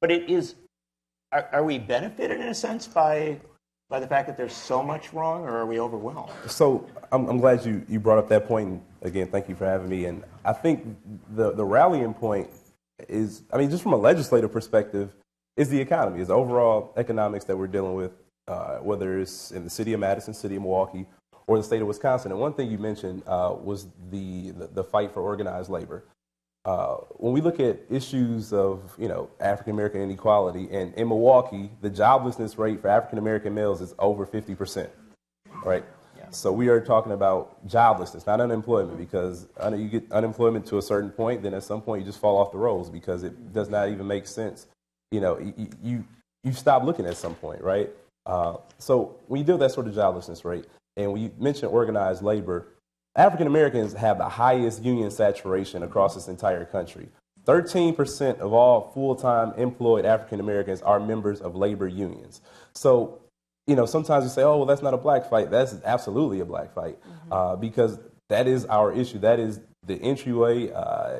S2: it is. Are we benefited in a sense by the fact that there's so much wrong, or are we overwhelmed?
S6: So I'm glad you brought up that point. And again, thank you for having me. And I think the rallying point is, just from a legislative perspective, is the economy, is overall economics that we're dealing with, whether it's in the city of Madison, city of Milwaukee, or the state of Wisconsin. And one thing you mentioned was the fight for organized labor. When we look at issues of, African American inequality, and in Milwaukee, the joblessness rate for African American males is over 50%, right? Yeah. So we are talking about joblessness, not unemployment, because you get unemployment to a certain point, then at some point you just fall off the rolls because it does not even make sense. You stop looking at some point, right? So when you deal with that sort of joblessness rate, and when you mention organized labor, African Americans have the highest union saturation across this entire country. 13% of all full-time employed African Americans are members of labor unions. So, sometimes you say, oh, well, that's not a black fight. That's absolutely a black fight, because that is our issue. That is the entryway.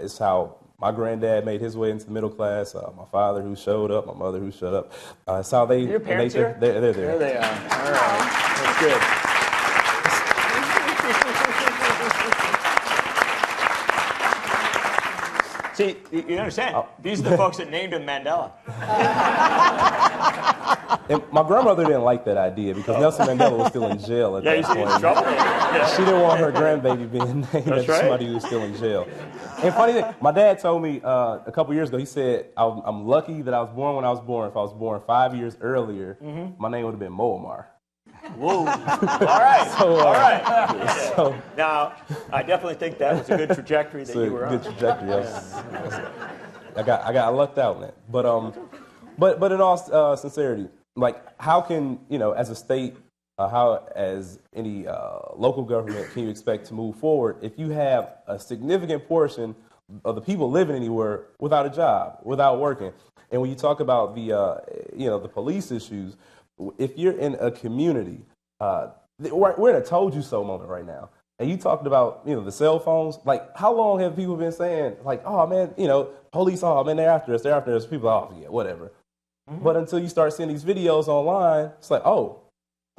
S6: It's how my granddad made his way into the middle class. My father who showed up, my mother who showed up. It's how they.
S2: Your parents here?
S6: They're there.
S2: There they are. All right. That's good. See, you understand? These are the folks that named him Mandela.
S6: And my grandmother didn't like that idea because Nelson Mandela was still in jail at that point.
S2: Yeah.
S6: She didn't want her grandbaby being named after somebody who was still in jail. And funny thing, my dad told me a couple years ago, he said, I'm lucky that I was born when I was born. If I was born 5 years earlier, my name would have been Moamar.
S2: Whoa. All right. All right. So, now, I definitely think that was a good trajectory that you were on.
S6: Good trajectory. I lucked out, man. But in all sincerity, how can, as a state, how as any local government can you expect to move forward if you have a significant portion of the people living anywhere without a job, without working? And when you talk about the police issues, if you're in a community, we're in a told you so moment right now. And you talked about, the cell phones. How long have people been saying, oh man, police, oh man, they're after us. People, oh yeah, whatever. Mm-hmm. But until you start seeing these videos online, it's like, oh,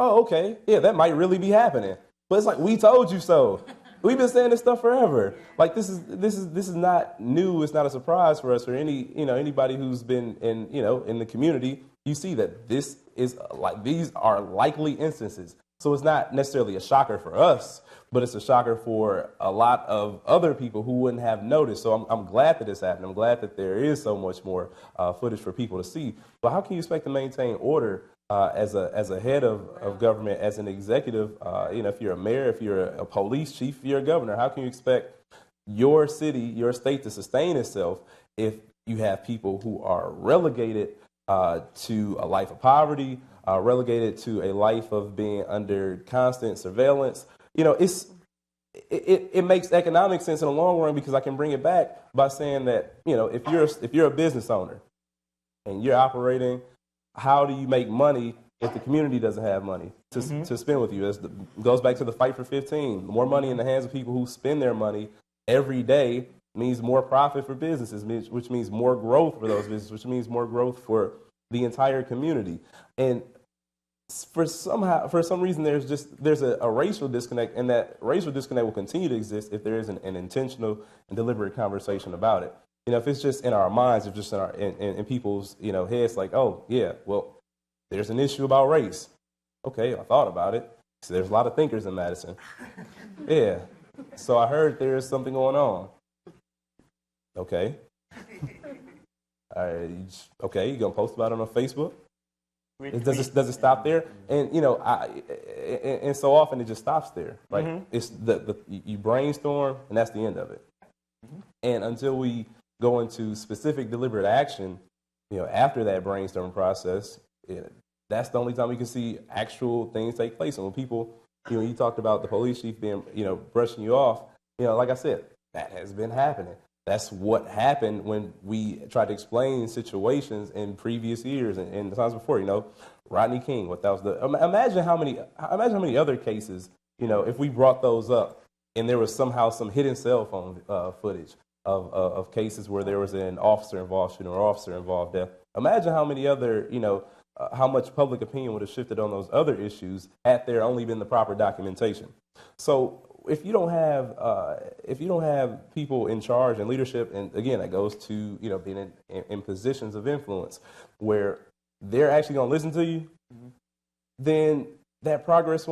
S6: okay, yeah, that might really be happening. But it's like, we told you so. We've been saying this stuff forever. This is not new. It's not a surprise for us or anybody who's been in the community. You see that this is these are likely instances. So it's not necessarily a shocker for us, but it's a shocker for a lot of other people who wouldn't have noticed. So I'm glad that this happened. I'm glad that there is so much more footage for people to see. But how can you expect to maintain order as a head of government, as an executive? If you're a mayor, if you're a police chief, if you're a governor, how can you expect your city, your state to sustain itself if you have people who are relegated to a life of poverty, relegated to a life of being under constant surveillance? It makes economic sense in the long run, because I can bring it back by saying that, if you're a business owner and you're operating, how do you make money if the community doesn't have money to spend with you? It goes back to the fight for 15. More money in the hands of people who spend their money every day means more profit for businesses, which means more growth for those businesses, which means more growth for the entire community. And for some reason, there's a racial disconnect, and that racial disconnect will continue to exist if there isn't an intentional and deliberate conversation about it. If it's just in our minds, if just in people's heads, oh yeah, well, there's an issue about race. Okay, I thought about it. So there's a lot of thinkers in Madison. Yeah, so I heard there's something going on. Okay. Okay, you gonna post about it on Facebook? Does it stop there? And and so often it just stops there. Like it's you brainstorm and that's the end of it. And until we go into specific deliberate action, after that brainstorming process, that's the only time we can see actual things take place. And when people, you talked about the police chief being, brushing you off, like I said, that has been happening. That's what happened when we tried to explain situations in previous years and the times before. Rodney King. What that was imagine how many other cases. If we brought those up and there was somehow some hidden cell phone footage of cases where there was an officer involved shooting or officer involved death. Imagine how many other how much public opinion would have shifted on those other issues had there only been the proper documentation. So if you don't have people in charge and leadership, and again, that goes to being in positions of influence where they're actually going to listen to you, then the progress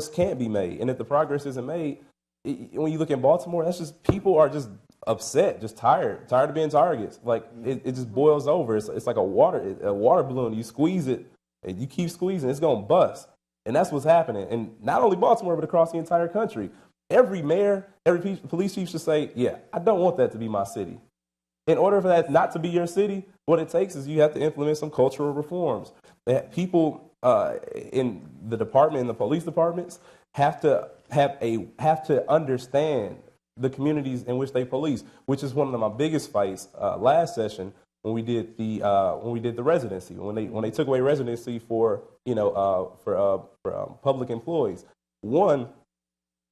S6: can't be made. And if the progress isn't made, when you look at Baltimore, that's just people are just upset, just tired of being targets. Like it just boils over. It's like a water balloon. You squeeze it and you keep squeezing, it's going to bust. And that's what's happening. And not only Baltimore, but across the entire country. Every mayor, every police chief should say, yeah, I don't want that to be my city. In order for that not to be your city, what it takes is you have to implement some cultural reforms. That people in the department, in the police departments, have to understand the communities in which they police, which is one of my biggest fights last session when we did the residency, when they took away residency for public employees. One,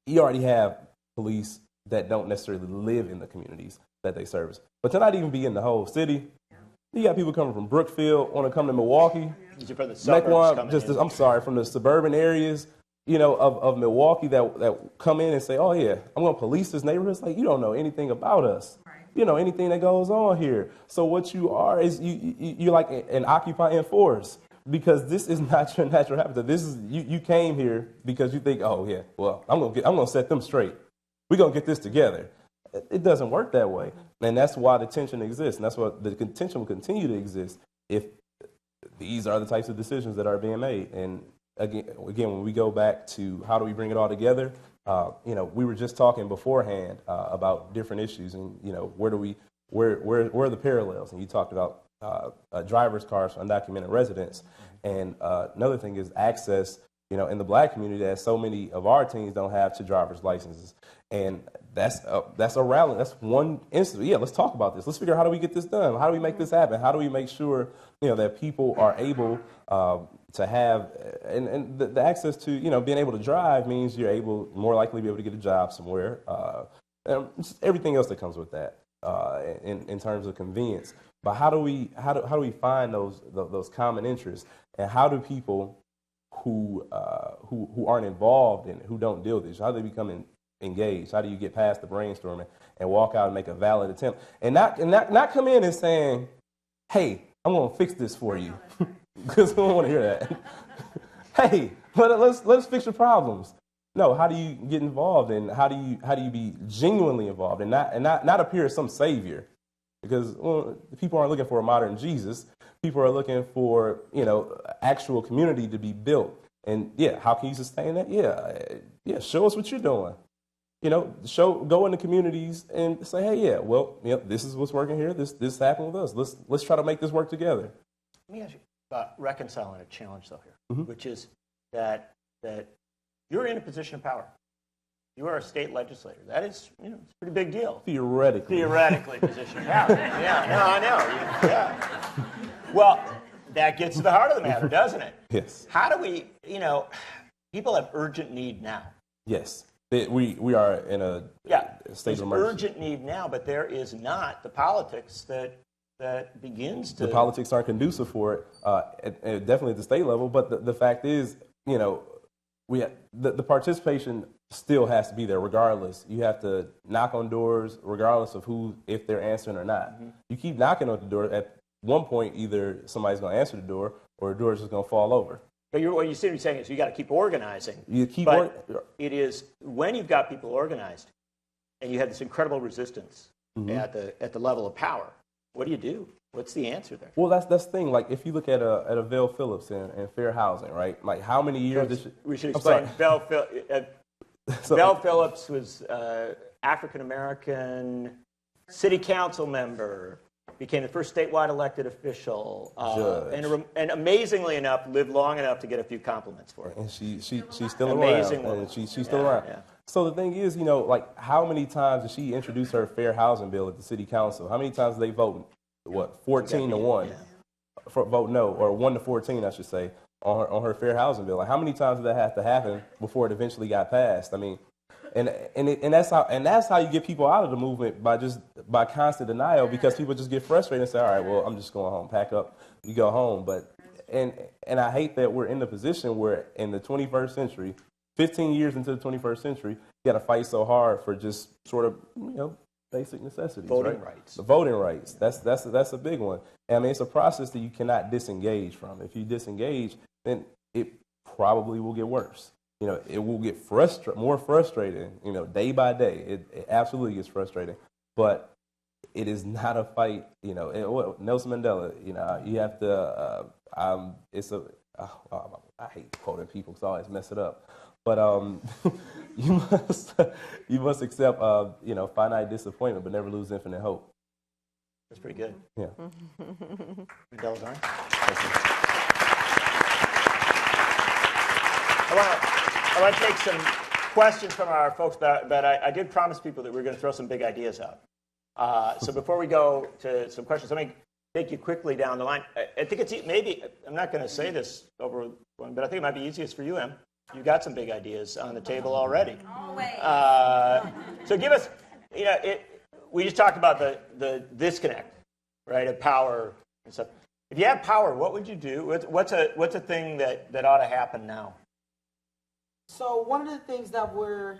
S6: you already have police that don't necessarily live in the communities that they service, but to not even be in the whole city. You got people coming from Brookfield, want to come to Milwaukee.
S2: From the suburbs
S6: from the suburban areas, of Milwaukee that come in and say, oh yeah, I'm going to police this neighborhood. It's like, you don't know anything about us. Anything that goes on here. So what you are is you're like an occupying force, because this is not your natural habitat. This is you came here because you think, oh yeah, well I'm gonna set them straight. We're gonna get this together. It doesn't work that way, and that's why the tension exists, and that's why the tension will continue to exist if these are the types of decisions that are being made. And again, when we go back to how do we bring it all together. We were just talking beforehand about different issues, and where are the parallels? And you talked about driver's cars for undocumented residents, and another thing is access. In the Black community, that so many of our teens don't have 2 driver's licenses, and that's a rally. That's one instance. Yeah, let's talk about this. Let's figure out how do we get this done. How do we make this happen? How do we make sure that people are able to have and the access to being able to drive means you're more likely to be able to get a job somewhere. And just everything else that comes with that in terms of convenience. But how do we find those common interests, and how do people who aren't involved and who don't deal with this, how do they become engaged? How do you get past the brainstorming and walk out and make a valid attempt, and not come in and saying, hey, I'm going to fix this for you, because I don't want to hear that. Hey, let's fix your problems. No, how do you get involved, and how do you be genuinely involved, and not appear as some savior, because people aren't looking for a modern Jesus. People are looking for actual community to be built, and how can you sustain that? Yeah, show us what you're doing. Go into communities and say, hey, this is what's working here. This happened with us. Let's try to make this work together.
S2: Let me ask you about reconciling a challenge, though, here, which is that you're in a position of power. You are a state legislator. That is, it's a pretty big deal. Theoretically, position of power. Yeah, no, I know. Yeah. Well, that gets to the heart of the matter, doesn't it?
S6: Yes.
S2: How do we, people have urgent need now.
S6: Yes. We are in a state of emergency.
S2: Urgent need now, but there is not the politics that begins to...
S6: The politics aren't conducive for it, definitely at the state level, but the fact is, the participation still has to be there regardless. You have to knock on doors regardless of if they're answering or not. Mm-hmm. You keep knocking on the door, at one point either somebody's going to answer the door or the door is just going to fall over.
S2: But what you're saying is you got to keep organizing. It is when you've got people organized and you have this incredible resistance at the level of power, what do you do? What's the answer there?
S6: Well, that's the thing. Like, if you look at a Vel Phillips and fair housing, right? Like, how many years did she...
S2: We should explain. Vel Phillips was African American city council member, became the first statewide elected official, and amazingly enough, lived long enough to get a few compliments for it.
S6: And she's still
S2: Amazing
S6: around.
S2: woman.
S6: And she's still around.
S2: Yeah.
S6: So the thing is, like, how many times did she introduce her fair housing bill at the city council? How many times did they vote? What, 14-1? For vote no, or 1-14, I should say, on her fair housing bill. Like, how many times did that have to happen before it eventually got passed? I mean, and that's how you get people out of the movement, by constant denial, because people just get frustrated and say, all right, well, I'm just going home, pack up, you go home. But and I hate that we're in the position where in the 21st century, 15 years into the 21st century, you got to fight so hard for just sort of, basic necessities.
S2: Voting
S6: right?
S2: rights.
S6: The voting rights. That's a big one. And I mean, it's a process that you cannot disengage from. If you disengage, then it probably will get worse. It will get more frustrating, day by day. It absolutely gets frustrating. But it is not a fight, Nelson Mandela, you have to, I hate quoting people because I always mess it up. But you must accept, finite disappointment, but never lose infinite hope.
S2: That's pretty good.
S6: Yeah.
S2: Mandela's on. I want to take some questions from our folks, but I did promise people that we were going to throw some big ideas out. So before we go to some questions, let me take you quickly down the line. I think it's maybe, I'm not going to say this over one, but I think it might be easiest for you, Em. You've got some big ideas on the table already.
S7: Always.
S2: So give us, we just talked about the disconnect, right, of power and stuff. If you had power, what would you do? What's a thing that ought to happen now?
S4: So one of the things that we're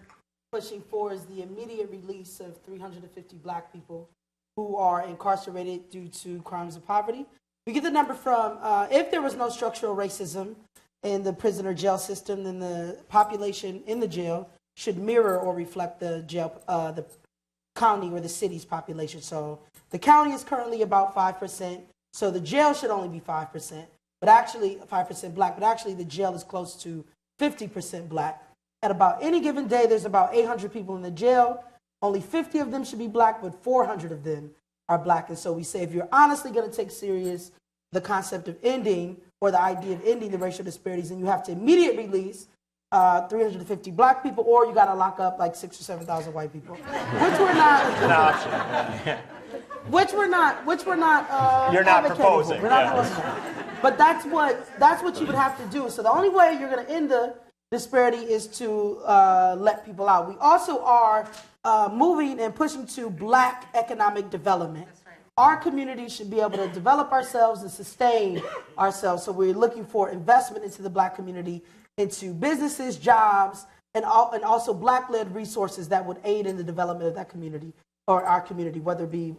S4: pushing for is the immediate release of 350 black people who are incarcerated due to crimes of poverty. We get the number from, if there was no structural racism in the prison or jail system, then the population in the jail should mirror or reflect the jail, the county or the city's population. So the county is currently about 5%, so the jail should only be 5%, but actually 5% black, but actually the jail is close to 50% black. At about any given day, there's about 800 people in the jail. Only 50 of them should be black, but 400 of them are black. And so we say, if you're honestly going to take serious the concept of ending, or the idea of ending the racial disparities, then you have to immediately release 350 black people, or you got to lock up like 6,000 or 7,000 white people, which we're not.
S2: An option.
S4: Which we're not.
S2: You're not
S4: advocating
S2: proposing.
S4: for. We're not proposing that. But that's what you would have to do. So the only way you're going to end the disparity is to let people out. We also are moving and pushing to black economic development. Our community should be able to develop ourselves and sustain ourselves. So we're looking for investment into the black community, into businesses, jobs, and also black-led resources that would aid in the development of that community, or our community, whether it be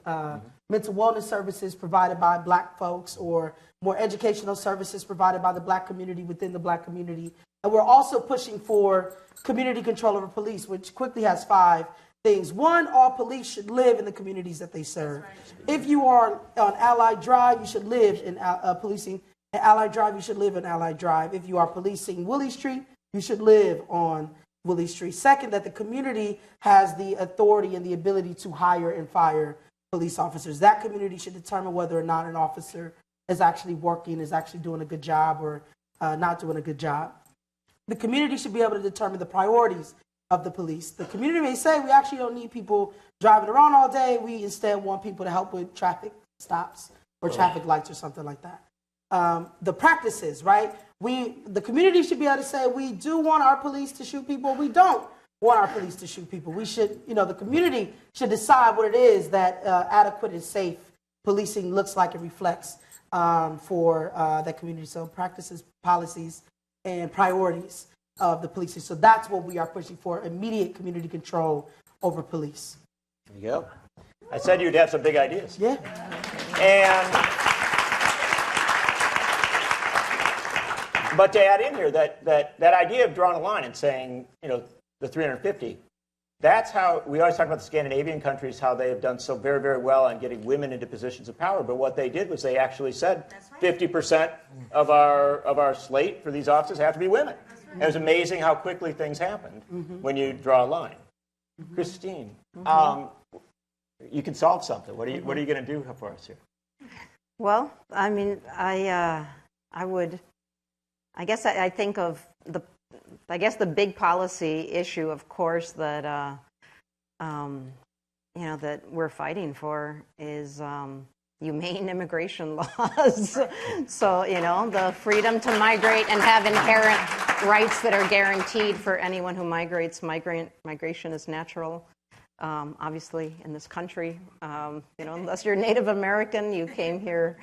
S4: mental wellness services provided by black folks, or more educational services provided by the black community within the black community. And we're also pushing for community control over police, which quickly has 5 things. 1, all police should live in the communities that they serve. If you are on Allied Drive, you should live in policing. At Allied Drive, you should live in Allied Drive. If you are policing Willie Street, you should live on Willie Street. Second, that the community has the authority and the ability to hire and fire police officers. That community should determine whether or not an officer is actually working, is actually doing a good job, or not doing a good job. The community should be able to determine the priorities of the police. The community may say, we actually don't need people driving around all day. We instead want people to help with traffic stops or traffic lights or something like that. The practices, right? The community should be able to say, we do want our police to shoot people. We don't want our police to shoot people. We should, the community should decide what it is that adequate and safe policing looks like and reflects for that community. So practices, policies, and priorities of the policing. So that's what we are pushing for, immediate community control over police.
S2: There you go. I said you'd have some big ideas.
S4: Yeah.
S2: But to add in here that idea of drawing a line and saying, the 350, that's how we always talk about the Scandinavian countries, how they have done so very, very well on getting women into positions of power. But what they did was they actually said 50% of our slate for these offices have to be women. And it was amazing how quickly things happened when you draw a line. Christine, you can solve something. What are you going to do for us here?
S5: Well, I mean, I think of the big policy issue, of course, that that we're fighting for is humane immigration laws. So, the freedom to migrate and have inherent rights that are guaranteed for anyone who migrates. Migration is natural. Obviously, in this country, unless you're Native American, you came here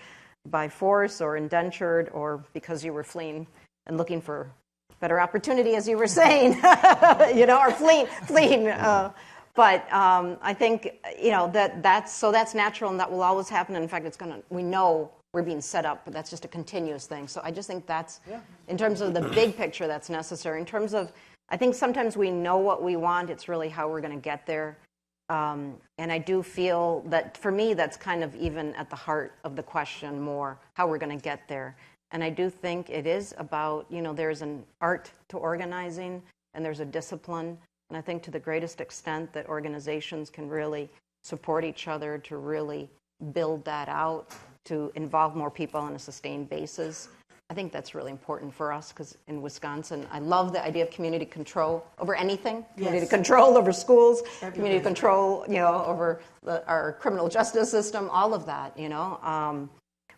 S5: by force or indentured or because you were fleeing and looking for better opportunity, as you were saying, or fleeing. But I think that's natural and that will always happen. In fact, we know we're being set up, but that's just a continuous thing. So I just think that's, in terms of the big picture, that's necessary. In terms of, I think sometimes we know what we want. It's really how we're going to get there. And I do feel that, for me, that's kind of even at the heart of the question more, how we're going to get there. And I do think it is about, there's an art to organizing and there's a discipline. And I think to the greatest extent that organizations can really support each other to really build that out, to involve more people on a sustained basis. I think that's really important for us because in Wisconsin, I love the idea of community control over anything. Community control over schools, community control, over our criminal justice system, all of that,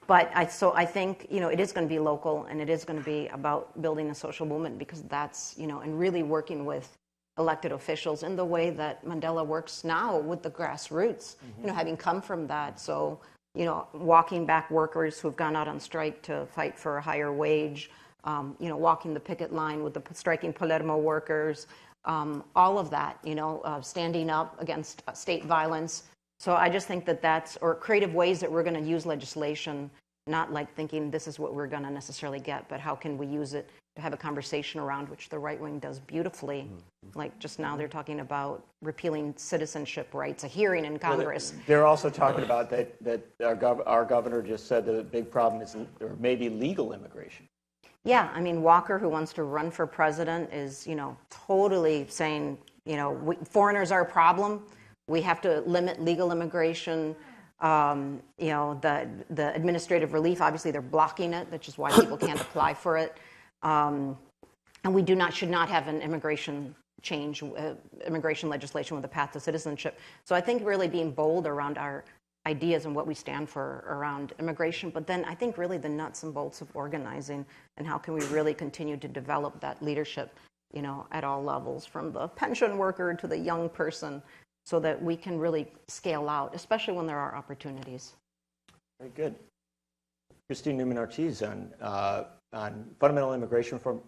S5: But I think, it is going to be local and it is going to be about building a social movement because that's, and really working with elected officials in the way that Mandela works now with the grassroots, having come from that. So, walking back workers who've gone out on strike to fight for a higher wage, walking the picket line with the striking Palermo workers, all of that, standing up against state violence. So I just think that's, or creative ways that we're going to use legislation, not like thinking this is what we're going to necessarily get, but how can we use it to have a conversation around, which the right wing does beautifully. Like just now they're talking about repealing citizenship rights, a hearing in Congress.
S2: Well, they're also talking about that our governor just said the big problem is or maybe legal immigration.
S5: Yeah, I mean, Walker, who wants to run for president, is, totally saying, foreigners are a problem. We have to limit legal immigration. The administrative relief, obviously they're blocking it, which is why people can't apply for it. And we should not have an immigration legislation with a path to citizenship. So I think really being bold around our ideas and what we stand for around immigration, but then I think really the nuts and bolts of organizing and how can we really continue to develop that leadership, at all levels, from the pension worker to the young person, so that we can really scale out, especially when there are opportunities.
S2: Very good. Christine Neumann-Ortiz on fundamental immigration reform.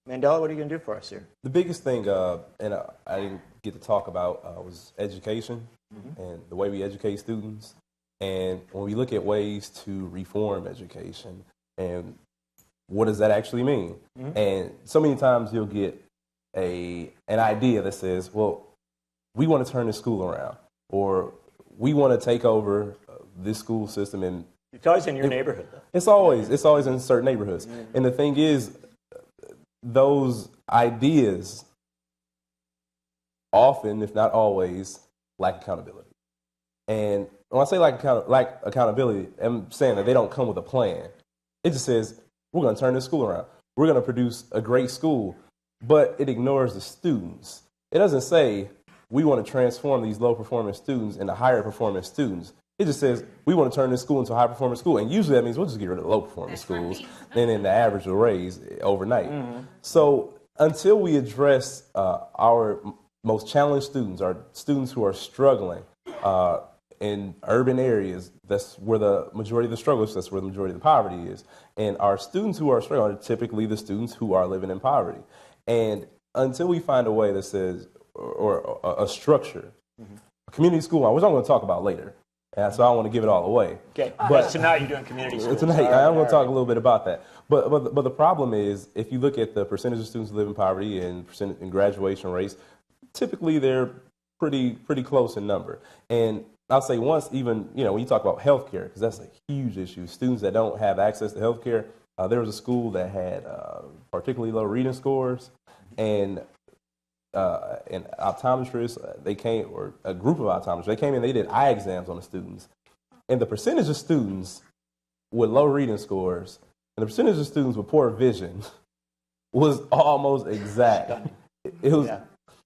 S2: Mandela, what are you going to do for us here?
S6: The biggest thing, and I didn't get to talk about, was education and the way we educate students. And when we look at ways to reform education and what does that actually mean? And so many times you'll get an idea that says, well, we want to turn the school around, or we want to take over this school system. And
S2: it's always in your neighborhood, though.
S6: It's always in certain neighborhoods. And the thing is, those ideas often, if not always, lack accountability. And when I say lack accountability, I'm saying that they don't come with a plan. It just says, we're going to turn this school around. We're going to produce a great school, but it ignores the students. It doesn't say, we want to transform these low-performing students into higher-performing students. It just says, we want to turn this school into a high-performing school. And usually that means we'll just get rid of the low-performing schools, and then the average will raise overnight. So until we address our most challenged students, our students who are struggling in urban areas, that's where the majority of the struggles, that's where the majority of the poverty is. And our students who are struggling are typically the students who are living in poverty. And until we find a way that says, or a structure, a community school, which I'm going to talk about later. And so I don't want to give it all away.
S2: Okay, but tonight you're doing community schools.
S6: Tonight, I'm going to talk a little bit about that. But the problem is, if you look at the percentage of students who live in poverty and percent in graduation rates, typically they're pretty close in number. And I'll say once even, when you talk about healthcare, because that's a huge issue, students that don't have access to healthcare, there was a school that had particularly low reading scores, and optometrists, they came, or a group of optometrists, they came in, they did eye exams on the students. And the percentage of students with low reading scores and the percentage of students with poor vision was almost exact. It was. Yeah.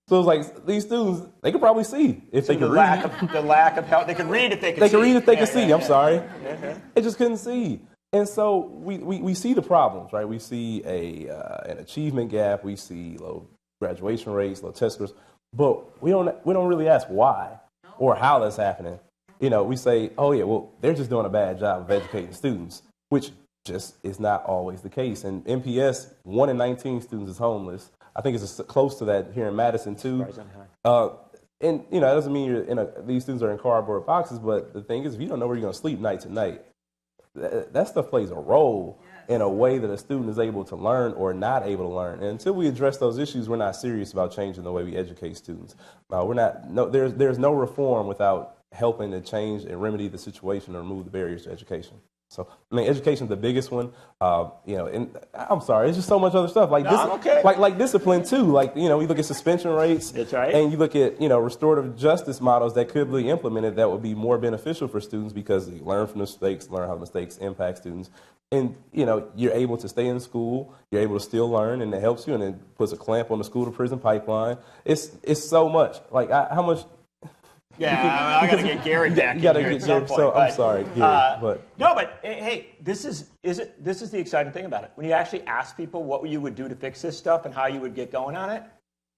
S6: So it was like these students, they could probably see if they could read.
S2: The lack of help. They could read if they could see.
S6: They could read if they could see. I'm sorry. They just couldn't see. And so we see the problems, right? We see an achievement gap. We see low graduation rates, low test scores. But we don't really ask why or how that's happening. We say, oh yeah, well, they're just doing a bad job of educating students, which just is not always the case. And MPS, 1 in 19 students is homeless. I think it's close to that here in Madison too. And that doesn't mean these students are in cardboard boxes, but the thing is, if you don't know where you're going to sleep night to night, that stuff plays a role in a way that a student is able to learn or not able to learn. And until we address those issues, we're not serious about changing the way we educate students. There's no reform without helping to change and remedy the situation or remove the barriers to education. So, education's the biggest one. And I'm sorry, it's just so much other stuff like discipline too. Like, we look at suspension rates.
S2: That's right.
S6: And you look at, restorative justice models that could be implemented that would be more beneficial for students because they learn from mistakes, learn how mistakes impact students. And, you're able to stay in school, you're able to still learn, and it helps you, and it puts a clamp on the school to prison pipeline. It's so much. Like, how much...
S2: Yeah, I got to get Gary back. You got to get Gary.
S6: I'm sorry, Gary, but
S2: no, but hey, this is the exciting thing about it. When you actually ask people what you would do to fix this stuff and how you would get going on it,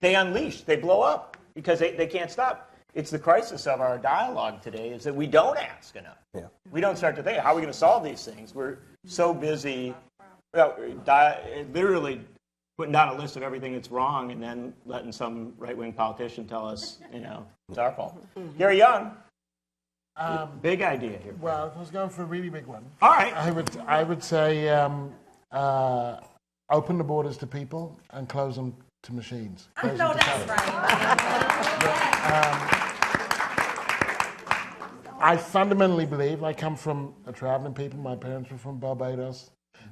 S2: they unleash, they blow up because they can't stop. It's the crisis of our dialogue today is that we don't ask enough.
S6: Yeah.
S2: We don't start to think, how are we going to solve these things? We're so busy, literally putting down a list of everything that's wrong and then letting some right-wing politician tell us, it's our fault. Gary Younge, big idea here.
S3: Well, if I was going for a really big one,
S2: all right,
S3: I would say open the borders to people and close them to machines.
S7: I know that's right.
S3: I fundamentally believe, I come from a traveling people, my parents were from Barbados.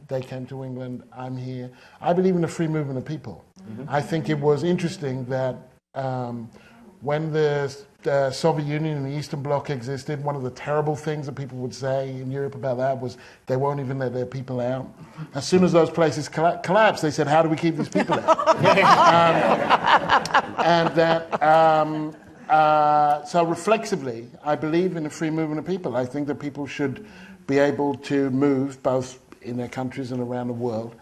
S3: They came to England, I'm here. I believe in the free movement of people. Mm-hmm. I think it was interesting that when the Soviet Union and the Eastern Bloc existed, one of the terrible things that people would say in Europe about that was they won't even let their people out. As soon as those places collapsed, they said, how do we keep these people out? So reflexively, I believe in the free movement of people. I think that people should be able to move both in their countries and around the world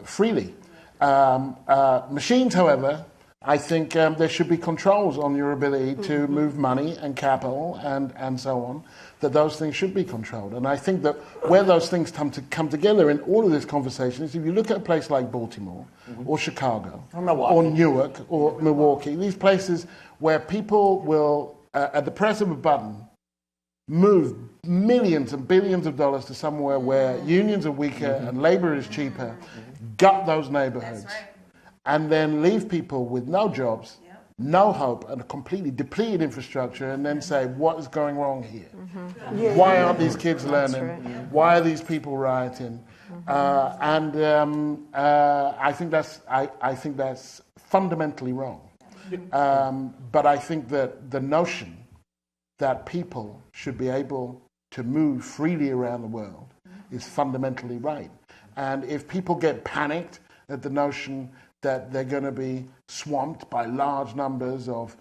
S3: freely. Machines, however, I think there should be controls on your ability to move money and capital and so on, that those things should be controlled. And I think that where those things come together in all of this conversation is if you look at a place like Baltimore or Chicago or Newark or Milwaukee, these places where people will, at the press of a button, move millions and billions of dollars to somewhere where unions are weaker and labor is cheaper, gut those neighborhoods, and then leave people with no jobs, no hope, and a completely depleted infrastructure, and then say, what is going wrong here? Why aren't these kids learning? Why are these people rioting? I think that's fundamentally wrong. But I think that the notion that people should be able to move freely around the world is fundamentally right. And if people get panicked at the notion that they're going to be swamped by large numbers of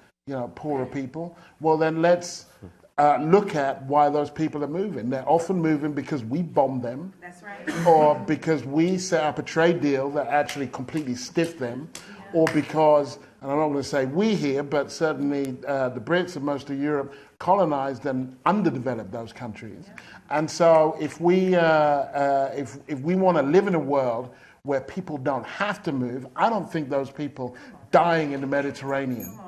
S3: poorer people, well then let's look at why those people are moving. They're often moving because we bombed them.
S7: That's right.
S3: Or because we set up a trade deal that actually completely stiffed them, or because, and I'm not going to say we here, but certainly the Brits and most of Europe colonized and underdeveloped those countries. And so if we want to live in a world where people don't have to move, I don't think those people dying in the Mediterranean,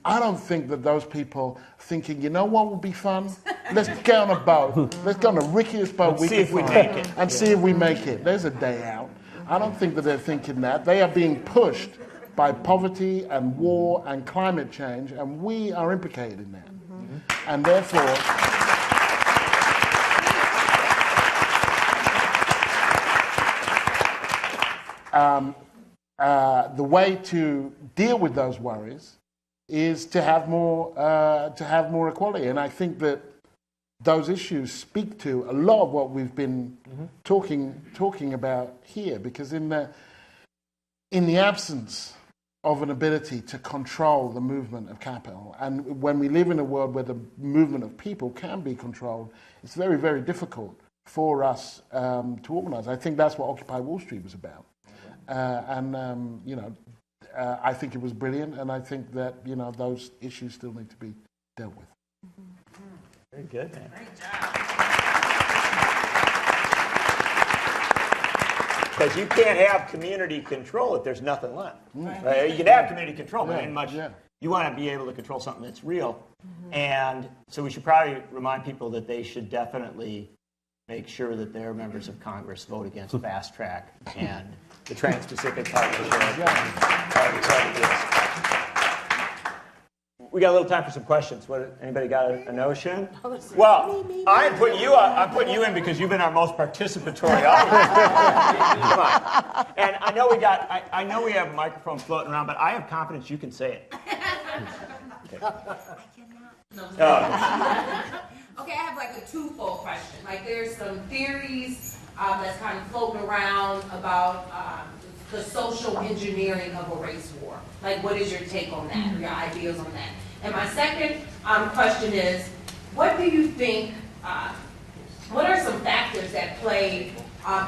S3: I don't think that those people thinking, you know what would be fun? Let's get on a boat. Let's go on the rickiest boat we can find and see if we make it. There's a day out. I don't think that they're thinking that. They are being pushed by poverty and war and climate change, and we are implicated in that. And therefore, the way to deal with those worries is to have more equality. And I think that those issues speak to a lot of what we've been talking about here, because in the absence of an ability to control the movement of capital, and when we live in a world where the movement of people can be controlled, it's very, very difficult for us to organize. I think that's what Occupy Wall Street was about. I think it was brilliant, and I think that, those issues still need to be dealt with.
S2: Very good, man.
S7: Great job.
S2: Because you can't have community control if there's nothing left. Right? You can have community control, but ain't much. You want to be able to control something that's real. And so we should probably remind people that they should definitely make sure that their members of Congress vote against Fast Track and the Trans-Pacific Partnership. We got a little time for some questions. Anybody got a notion? Well, I'm putting you in because you've been our most participatory audience. Come on. And I know we have a microphone floating around, but I have confidence you can say it. Okay.
S7: Okay, I have like a twofold question. Like, there's some theories that's kind of floating around about the social engineering of a race war. Like, what is your take on that, your ideas on that? And my second question is, what do you think, what are some factors that play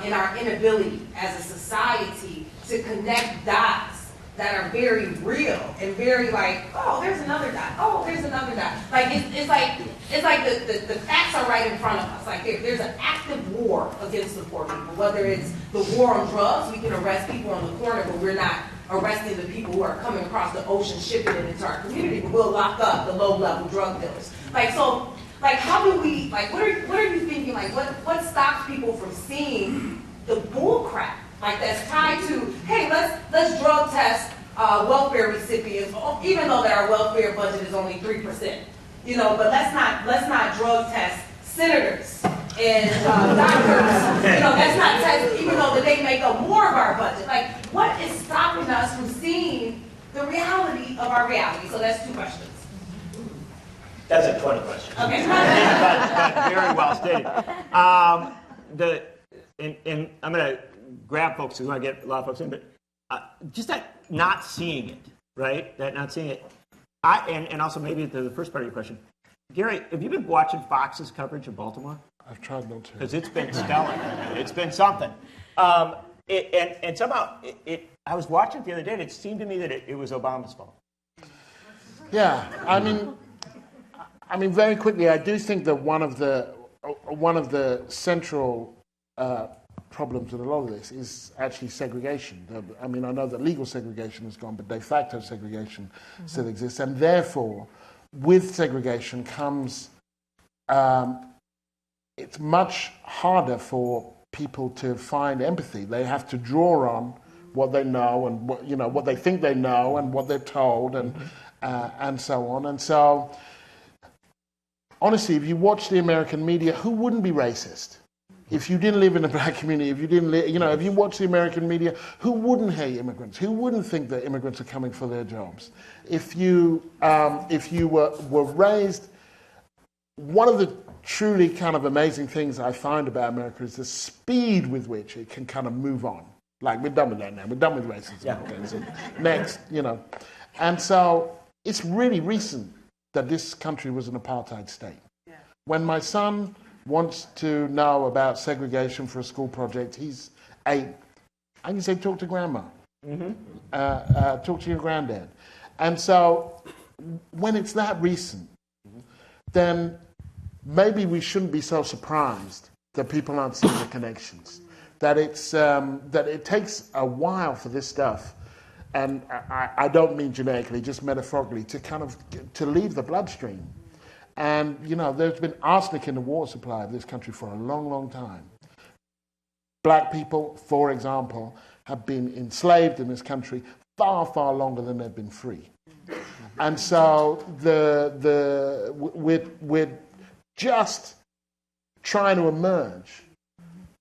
S7: in our inability as a society to connect dots that are very real and very like, oh, there's another dot. Oh, there's another dot. Like it's like the facts are right in front of us. Like there's an active war against the poor people. Whether it's the war on drugs, we can arrest people on the corner, but we're not arresting the people who are coming across the ocean shipping it into our community. But we'll lock up the low-level drug dealers. Like so, like how do we like what are you thinking? Like what stops people from seeing the bull crap? Like that's tied to, hey, let's drug test welfare recipients, even though that our welfare budget is only 3%. But let's not drug test senators and doctors. Let's not test, even though that they make up more of our budget. Like, what is stopping us from seeing the reality of our reality? So that's two questions.
S2: That's a 20 question.
S7: Okay.
S2: but very well stated. And I'm going to grab folks who want to get a lot of folks in, but just that not seeing it, right? That not seeing it. And also maybe the first part of your question. Gary, have you been watching Fox's coverage of Baltimore?
S3: I've tried not to.
S2: Because it's been stellar. It's been something. And somehow, I was watching it the other day, and it seemed to me that it was Obama's fault.
S3: Yeah, I mean, very quickly, I do think that one of the central problems with a lot of this is actually segregation. I mean, I know that legal segregation is gone, but de facto segregation still exists, and therefore, with segregation comes it's much harder for people to find empathy. They have to draw on what they know and what they think they know and what they're told and so on. And so, honestly, if you watch the American media, who wouldn't be racist? If you didn't live in a black community, if you didn't live, if you watch the American media, who wouldn't hate immigrants? Who wouldn't think that immigrants are coming for their jobs? If you were raised, one of the truly kind of amazing things I find about America is the speed with which it can kind of move on. Like, we're done with that now. We're done with racism.
S2: Yeah.
S3: Okay, so next, And so it's really recent that this country was an apartheid state. Yeah. When my son wants to know about segregation for a school project, he's 8. I can say, talk to grandma. Talk to your granddad. And so when it's that recent, then maybe we shouldn't be so surprised that people aren't seeing the connections. That it takes a while for this stuff, and I don't mean genetically, just metaphorically, to leave the bloodstream. And, there's been arsenic in the water supply of this country for a long, long time. Black people, for example, have been enslaved in this country far, far longer than they've been free. And so we're just trying to emerge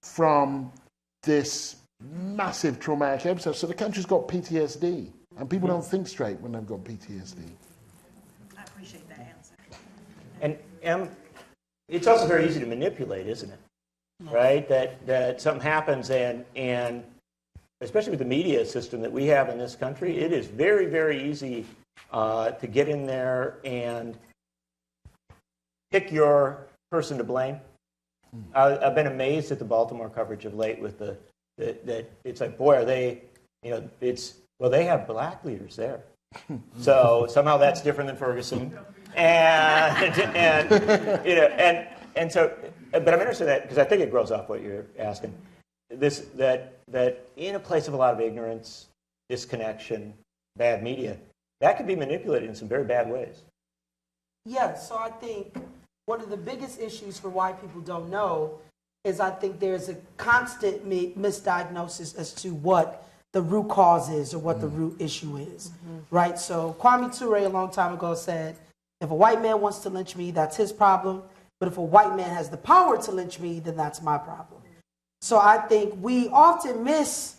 S3: from this massive traumatic episode. So the country's got PTSD, and people don't think straight when they've got PTSD.
S8: I appreciate that answer.
S2: And it's also very easy to manipulate, isn't it? Right? That something happens, and especially with the media system that we have in this country, it is very, very easy to get in there and pick your person to blame. I've been amazed at the Baltimore coverage of late with that it's like, boy, are they, they have black leaders there. So somehow that's different than Ferguson. And so, but I'm interested in that because I think it grows off what you're asking. That in a place of a lot of ignorance, disconnection, bad media, that can be manipulated in some very bad ways.
S4: Yes, so I think one of the biggest issues for why people don't know is I think there's a constant misdiagnosis as to what the root cause is or what the root issue is, right? So Kwame Ture a long time ago said, if a white man wants to lynch me, that's his problem. But if a white man has the power to lynch me, then that's my problem. So I think we often miss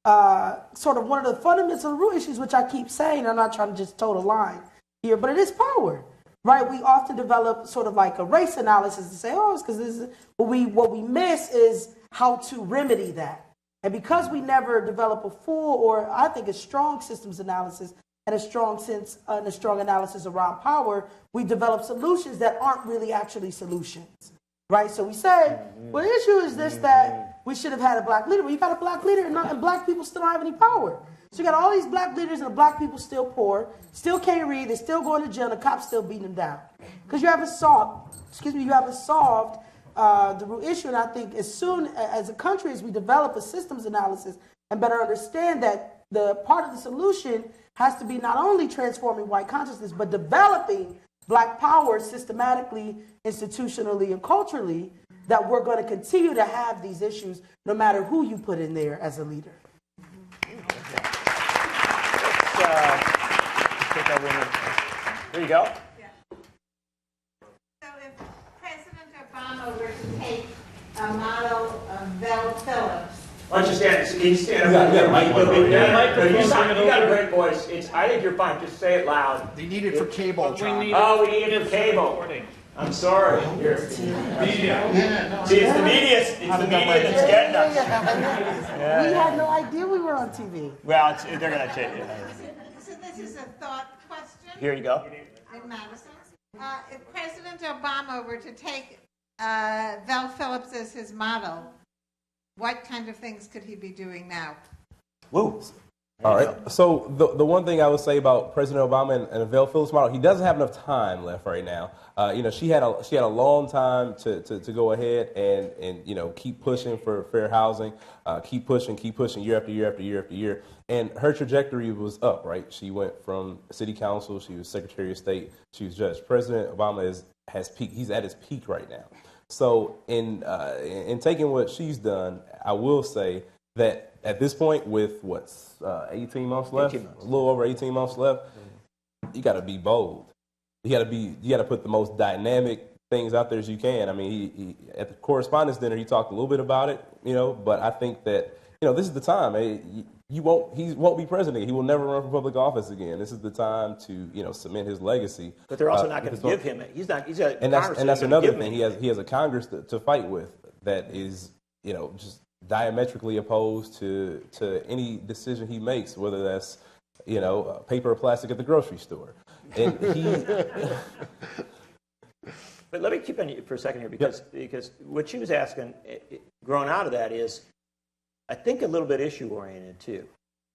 S4: sort of one of the fundamental root issues, which I keep saying. I'm not trying to just toe the line here, but it is power, right? We often develop sort of like a race analysis to say, oh, it's because this is what we miss is how to remedy that. And because we never develop a full, or I think a strong systems analysis and a strong sense and a strong analysis around power, we develop solutions that aren't really actually solutions, right? So we say, well, the issue is this, that we should have had a black leader. Well, you got a black leader and black people still don't have any power. So you got all these black leaders and the black people still poor, still can't read, they're still going to jail, and the cops still beating them down. Because you haven't solved the root issue. And I think as soon as a country, as we develop a systems analysis and better understand that the part of the solution has to be not only transforming white consciousness, but developing black power systematically, institutionally, and culturally, that we're going to continue to have these issues no matter who you put in there as a leader.
S2: Here you go.
S8: So if President Obama were to take a model of Vel Phillips.
S2: Why don't you stand? Can you stand up? You got a great voice. I think you're fine. Just say it loud.
S9: They need it for cable, John.
S2: We need it for cable. I'm sorry.
S9: Media.
S2: See, it's the media that's getting us.
S4: We had no idea we were on TV.
S2: Well, they're going to change it.
S8: So this is a thought question.
S2: Here you go.
S8: In Madison. If President Obama were to take Vel Phillips as his model, what kind of things could he be doing now?
S2: Whoa.
S6: All right. So the one thing I would say about President Obama and Vel Phillips' model, he doesn't have enough time left right now. She had a long time to go ahead and keep pushing for fair housing, keep pushing year after year after year after year, and her trajectory was up. Right. She went from city council, she was Secretary of State, she was judge. President Obama has peaked. He's at his peak right now. So in taking what she's done, I will say that at this point, with 18 months left,
S2: 18 months.
S6: A little over 18 months left, you got to be bold. You got to put the most dynamic things out there as you can. I mean, he at the correspondence dinner, he talked a little bit about it, but I think that this is the time. He won't be president. He will never run for public office again. This is the time to cement his legacy.
S2: But they're also not going to give him it. He's a
S6: and that's another thing. He has a Congress to fight with that is just diametrically opposed to any decision he makes, whether that's paper or plastic at the grocery store. And
S2: But let me keep on you for a second here because what she was asking, growing out of that is, I think a little bit issue oriented too.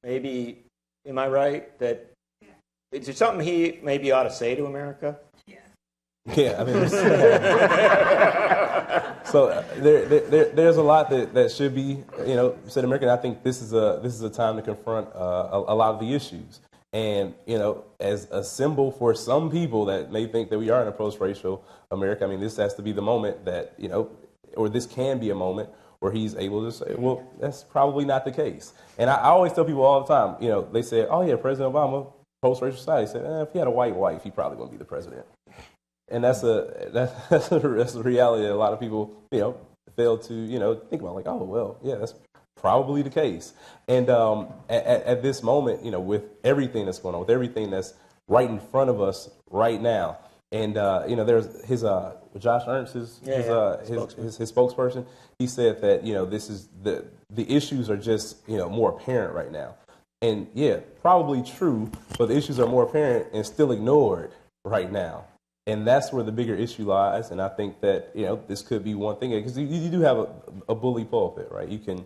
S2: Maybe, am I right that is there something he maybe ought to say to America?
S6: Yeah, I mean, so there's a lot that should be said to America. I think this is a time to confront a lot of the issues, and as a symbol for some people that may think that we are in a post-racial America. I mean, this has to be the moment that or this can be a moment where he's able to say, well, that's probably not the case. And I always tell people all the time, they say, oh yeah, President Obama, post-racial society, said, if he had a white wife, he probably wouldn't be the president. And that's a reality that a lot of people, fail to, think about, like, oh, well, yeah, that's probably the case. And at this moment, with everything that's going on, with everything that's right in front of us right now, and there's his Josh Ernst, his spokesperson. He said that this is the issues are just more apparent right now, and yeah, probably true, but the issues are more apparent and still ignored right now. And that's where the bigger issue lies. And I think that, this could be one thing, because you do have a bully pulpit, right? You can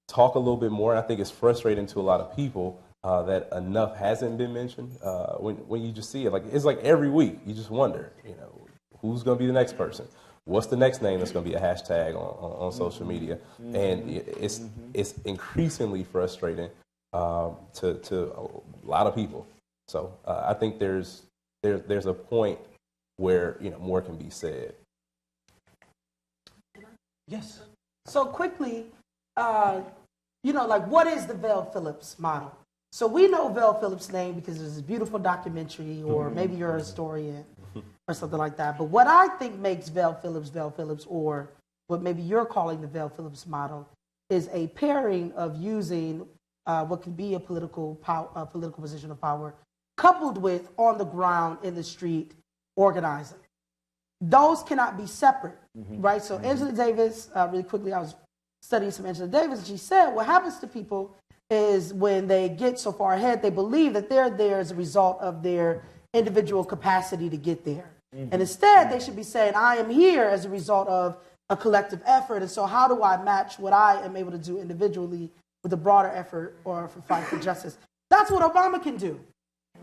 S6: talk a little bit more. And I think it's frustrating to a lot of people that enough hasn't been mentioned. When you just see it, it's like every week, you just wonder, who's going to be the next person? What's the next name that's going to be a hashtag on social media? And it's increasingly frustrating to a lot of people. So I think there's a point where more can be said.
S2: Yes.
S4: So quickly, what is the Vel Phillips model? So we know Vel Phillips' name because there's this beautiful documentary, or maybe you're a historian or something like that. But what I think makes Vel Phillips, or what maybe you're calling the Vel Phillips model, is a pairing of using what can be a political position of power, coupled with on the ground, in the street, organizing. Those cannot be separate, right? So Angela Davis, really quickly, I was studying some Angela Davis, and she said what happens to people is when they get so far ahead, they believe that they're there as a result of their individual capacity to get there. And instead, they should be saying, I am here as a result of a collective effort, and so how do I match what I am able to do individually with a broader effort or for fight for justice? That's what Obama can do.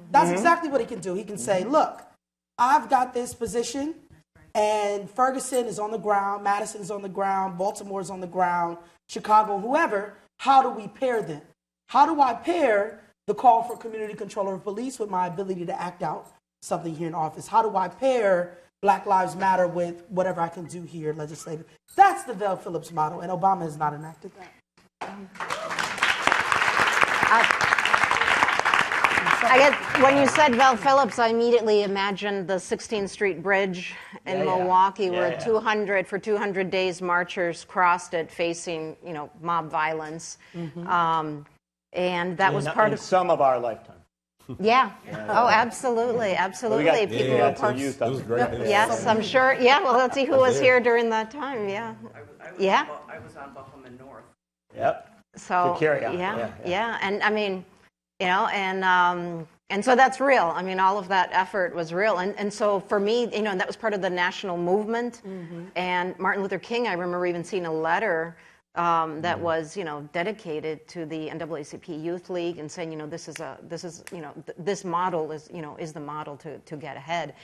S4: That's exactly what he can do. He can say, look, I've got this position, and Ferguson is on the ground, Madison is on the ground, Baltimore is on the ground, Chicago, whoever. How do we pair them? How do I pair the call for community control of police with my ability to act out something here in office? How do I pair Black Lives Matter with whatever I can do here legislative? That's the Vel Phillips model, and Obama has not enacted that.
S5: I guess when you said Vel Phillips, I immediately imagined the 16th Street Bridge in Milwaukee, where 200 days marchers crossed it, facing mob violence, and that was part of
S2: some of our lifetime.
S5: Yeah. Oh, absolutely, absolutely. People were part.
S6: It was great.
S5: Yes, I'm sure. Yeah. Well, let's see who was here during that time. Yeah.
S9: I was on Buffalo North.
S2: Yep.
S5: So
S2: carry on.
S5: Yeah, and I mean, and so that's real. I mean, all of that effort was real, and so for me, that was part of the national movement. And Martin Luther King, I remember even seeing a letter that was dedicated to the NAACP Youth League, and saying this model is the model to get ahead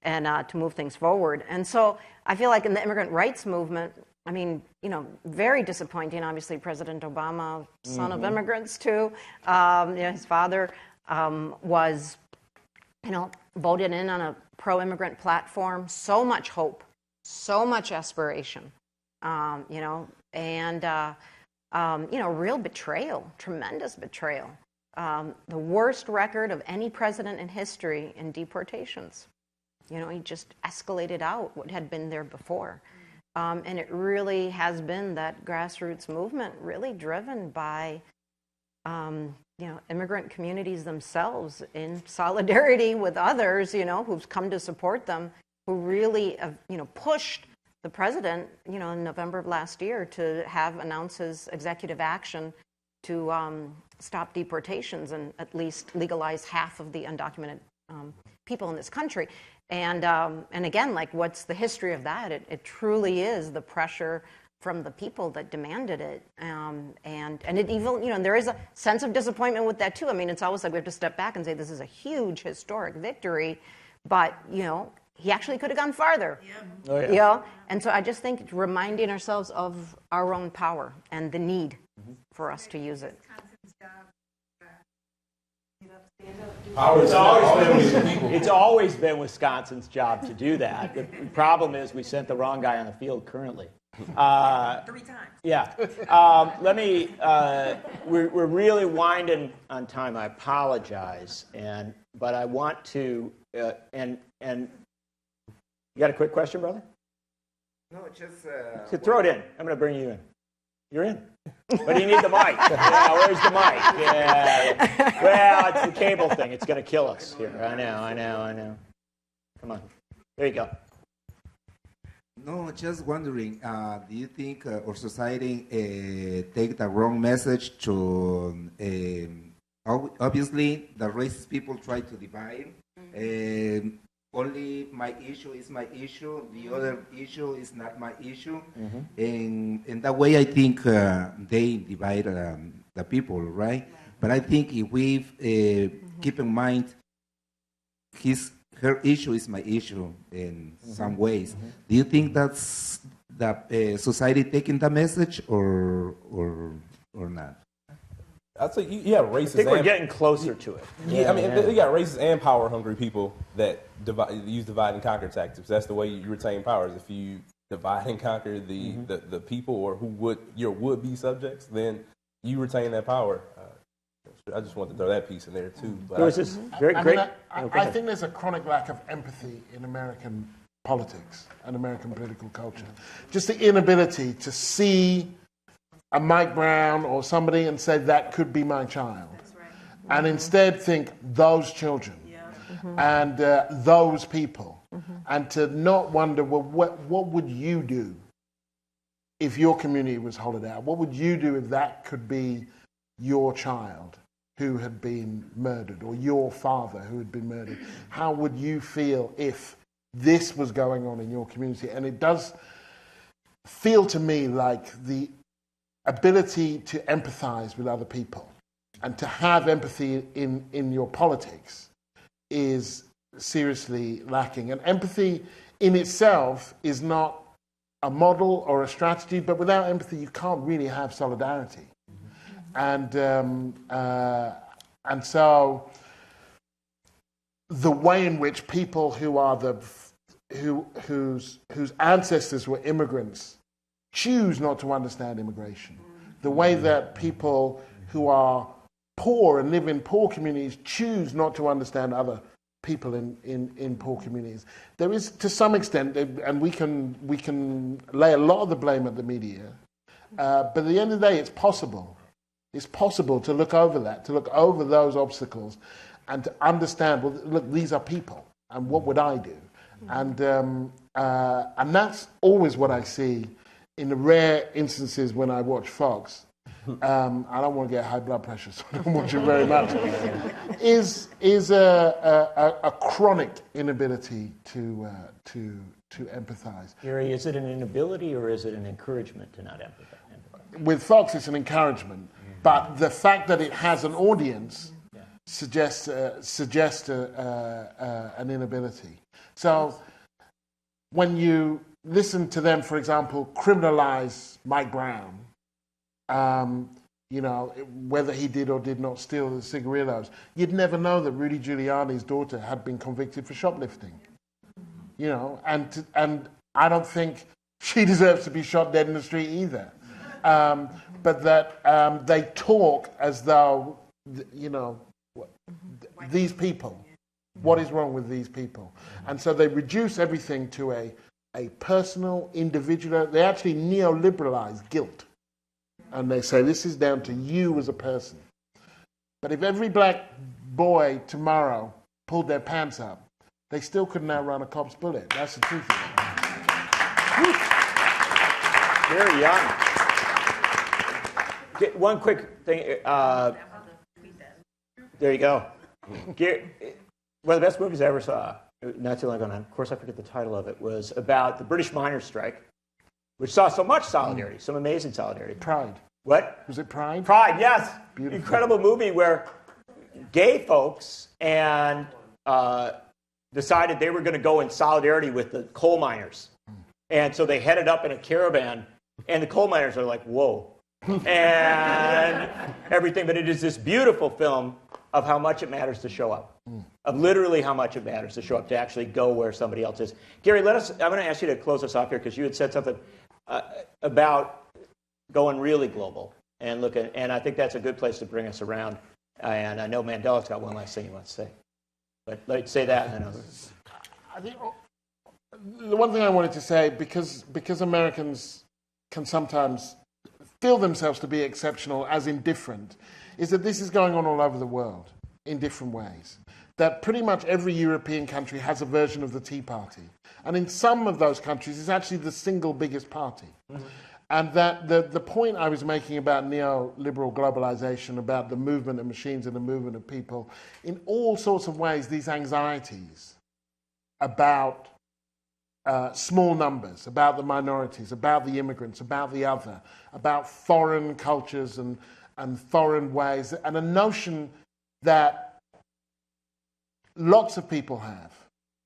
S5: and to move things forward. And so I feel like in the immigrant rights movement, I mean, very disappointing. Obviously, President Obama, son of immigrants too. His father was, voted in on a pro-immigrant platform. So much hope, so much aspiration, and real betrayal, tremendous betrayal. The worst record of any president in history in deportations. He just escalated out what had been there before. And it really has been that grassroots movement, really driven by, immigrant communities themselves in solidarity with others, who've come to support them, who really, pushed the president, in November of last year to announce his executive action to stop deportations and at least legalize half of the undocumented people in this country. And again, what's the history of that? It truly is the pressure from the people that demanded it. And it even, there is a sense of disappointment with that too. I mean, it's always like we have to step back and say this is a huge historic victory, but, he actually could have gone farther. Yeah. Oh, yeah. And so I just think reminding ourselves of our own power and the need for us to use it.
S2: It's always been Wisconsin's job to do that. The problem is we sent the wrong guy on the field currently.
S9: 3 times.
S2: Yeah. Let me. We're really winding on time. I apologize, but I want to. And you got a quick question, brother?
S10: No, just.
S2: So throw it in. I'm going to bring you in. You're in. But you need the mic. Yeah, where's the mic? Yeah. Well, it's the cable thing. It's going to kill us here. I know. Come on. There you go.
S10: No, just wondering, do you think our society take the wrong message to, obviously, the racist people try to divide. Only my issue is my issue, the other issue is not my issue. And in that way, I think they divide the people, right? But I think if we keep in mind her issue is my issue in some ways. Do you think that's the society taking the message or not?
S6: I'd say you have racist.
S2: I think we're getting closer to it.
S6: Yeah, I mean, you got racist and power-hungry people that use divide and conquer tactics. That's the way you retain powers. If you divide and conquer the people or your would-be subjects, then you retain that power. I just want to throw that piece in there too. But
S3: I think there's a chronic lack of empathy in American politics and American political culture. Just the inability to see a Mike Brown or somebody and say that could be my child, and instead think those children and those people, and to not wonder, well, what would you do if your community was hollowed out? What would you do if that could be your child who had been murdered, or your father who had been murdered? How would you feel if this was going on in your community? And it does feel to me like the ability to empathize with other people and to have empathy in your politics is seriously lacking. And empathy in itself is not a model or a strategy, but without empathy you can't really have solidarity. And so the way in which people who are whose ancestors were immigrants choose not to understand immigration, the way that people who are poor and live in poor communities choose not to understand other people in poor communities. There is, to some extent, and we can lay a lot of the blame at the media, but at the end of the day, it's possible. It's possible to look over that, to look over those obstacles, and to understand, well, look, these are people, and what would I do? And that's always what I see in the rare instances when I watch Fox. I don't want to get high blood pressure, so I don't watch it very much. Is a chronic inability to empathize.
S2: Gary, is it an inability or is it an encouragement to not empathize?
S3: With Fox, it's an encouragement. But the fact that it has an audience suggests an inability. So when you listen to them, for example, criminalize Mike Brown, whether he did or did not steal the cigarillos, you'd never know that Rudy Giuliani's daughter had been convicted for shoplifting. And I don't think she deserves to be shot dead in the street either. But that they talk as though, these people, what is wrong with these people? And so they reduce everything to a personal, individual, they actually neoliberalize guilt. And they say, this is down to you as a person. But if every black boy tomorrow pulled their pants up, they still couldn't outrun a cop's bullet. That's the truth of it.
S2: Gary Younge. One quick thing. There you go. One of the best movies I ever saw, not too long ago, and of course I forget the title of it, was about the British miners' strike, which saw so much solidarity, some amazing solidarity.
S3: Pride.
S2: What?
S3: Was it Pride?
S2: Pride, yes.
S3: Beautiful.
S2: Incredible movie where gay folks decided they were going to go in solidarity with the coal miners. And so they headed up in a caravan, and the coal miners are like, whoa. And everything, but it is this beautiful film of how much it matters to show up, of literally how much it matters to show up, to actually go where somebody else is. Gary, I'm going to ask you to close us off here because you had said something. about going really global and looking, and I think that's a good place to bring us around. And I know Mandela's got one last thing he wants to say, but let's say that and then others.
S3: I think the one thing I wanted to say, because Americans can sometimes feel themselves to be exceptional as indifferent, is that this is going on all over the world in different ways. That pretty much every European country has a version of the Tea Party. And in some of those countries, it's actually the single biggest party. Mm-hmm. And that the point I was making about neoliberal globalization, about the movement of machines and the movement of people, in all sorts of ways, these anxieties about small numbers, about the minorities, about the immigrants, about the other, about foreign cultures and foreign ways, and a notion that lots of people have,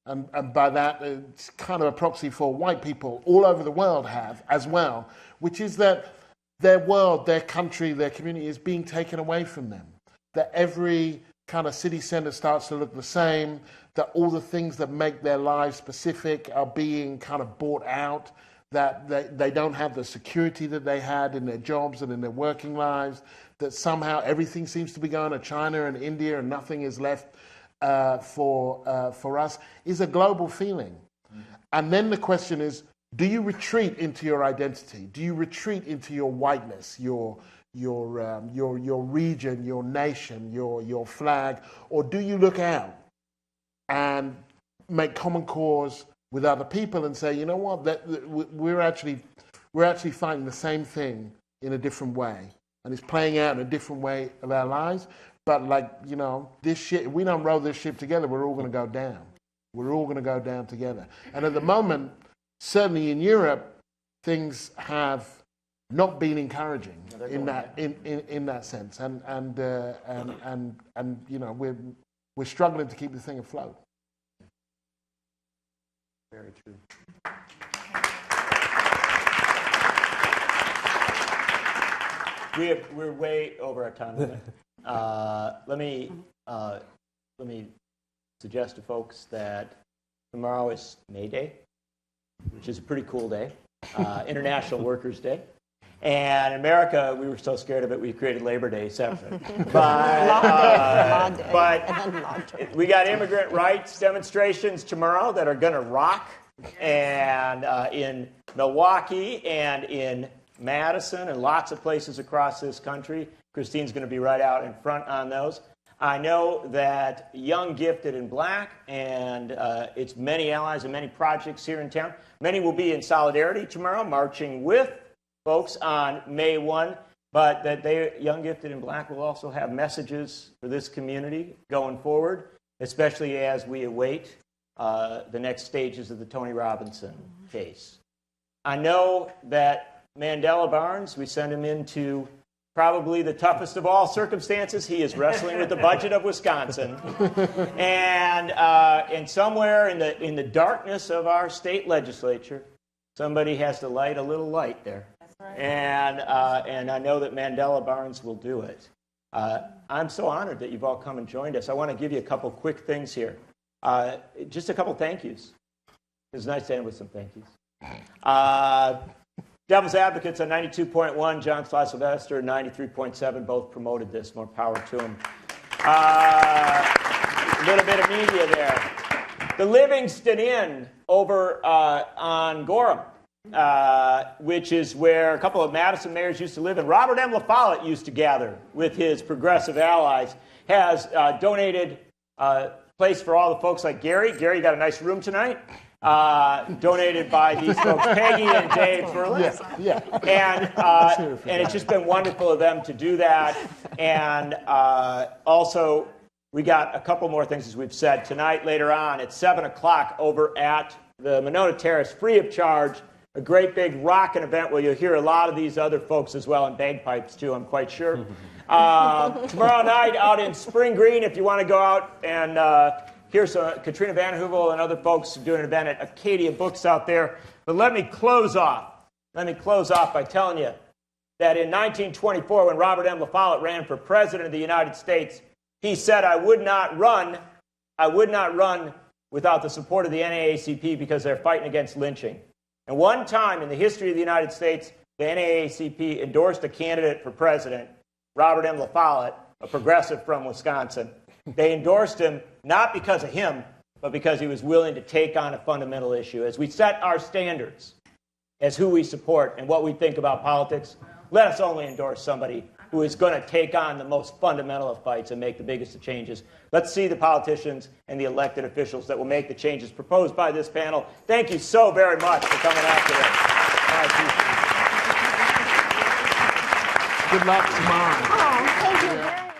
S3: and by that it's kind of a proxy for white people all over the world have as well, which is that their world, their country, their community is being taken away from them. That every kind of city centre starts to look the same, that all the things that make their lives specific are being kind of bought out, that they don't have the security that they had in their jobs and in their working lives, that somehow everything seems to be going to China and India and nothing is left for us, is a global feeling. Mm-hmm. And then the question is, do you retreat into your identity? Do you retreat into your whiteness, your region, your nation, your flag, or do you look out and make common cause with other people and say, you know what, we're actually fighting the same thing in a different way, and it's playing out in a different way of our lives. But this ship, if we don't row this ship together, we're all going to go down. We're all going to go down together. And at the moment, certainly in Europe, things have not been encouraging in that sense, and we're struggling to keep the thing afloat.
S2: Very true. We're way over our time limit. Let me suggest to folks that tomorrow is May Day, which is a pretty cool day, International Workers' Day. And in America, we were so scared of it, we created Labor Day separately. But we got immigrant rights demonstrations tomorrow that are going to rock, and in Milwaukee and in Madison and lots of places across this country. Christine's going to be right out in front on those. I know that Young, Gifted, and Black and its many allies and many projects here in town, many will be in solidarity tomorrow, marching with folks on May 1, but that they, Young, Gifted, and Black, will also have messages for this community going forward, especially as we await the next stages of the Tony Robinson case. I know that Mandela Barnes, we sent him into probably the toughest of all circumstances. He is wrestling with the budget of Wisconsin. And somewhere in the darkness of our state legislature, somebody has to light a little light there. That's right. And I know that Mandela Barnes will do it. I'm so honored that you've all come and joined us. I want to give you a couple quick things here. Just a couple thank yous. It's nice to end with some thank yous. Devil's Advocates on 92.1, John Sylvester, 93.7, both promoted this. More power to them. A little bit of media there. The Livingston Inn over on Gorham, which is where a couple of Madison mayors used to live, and Robert M. LaFollette used to gather with his progressive allies, has donated a place for all the folks like Gary. Gary, you got a nice room tonight. Donated by these folks, Peggy and Dave Furlan. Yeah. And it's just been wonderful of them to do that. And also, we got a couple more things, as we've said. Tonight, later on, at 7 o'clock, over at the Monona Terrace, free of charge, a great big rockin' event where you'll hear a lot of these other folks as well, and bagpipes, too, I'm quite sure. Tomorrow night, out in Spring Green, if you want to go out and... here's Katrina Van Hoovel and other folks doing an event at Acadia Books out there. But let me close off by telling you that in 1924, when Robert M. LaFollette ran for president of the United States, he said, I would not run without the support of the NAACP because they're fighting against lynching. And one time in the history of the United States, the NAACP endorsed a candidate for president, Robert M. La Follette, a progressive from Wisconsin. They endorsed him not because of him, but because he was willing to take on a fundamental issue. As we set our standards as who we support and what we think about politics, let us only endorse somebody who is going to take on the most fundamental of fights and make the biggest of changes. Let's see the politicians and the elected officials that will make the changes proposed by this panel. Thank you so very much for coming out today.
S3: Good luck tomorrow.
S5: Oh, thank you very much.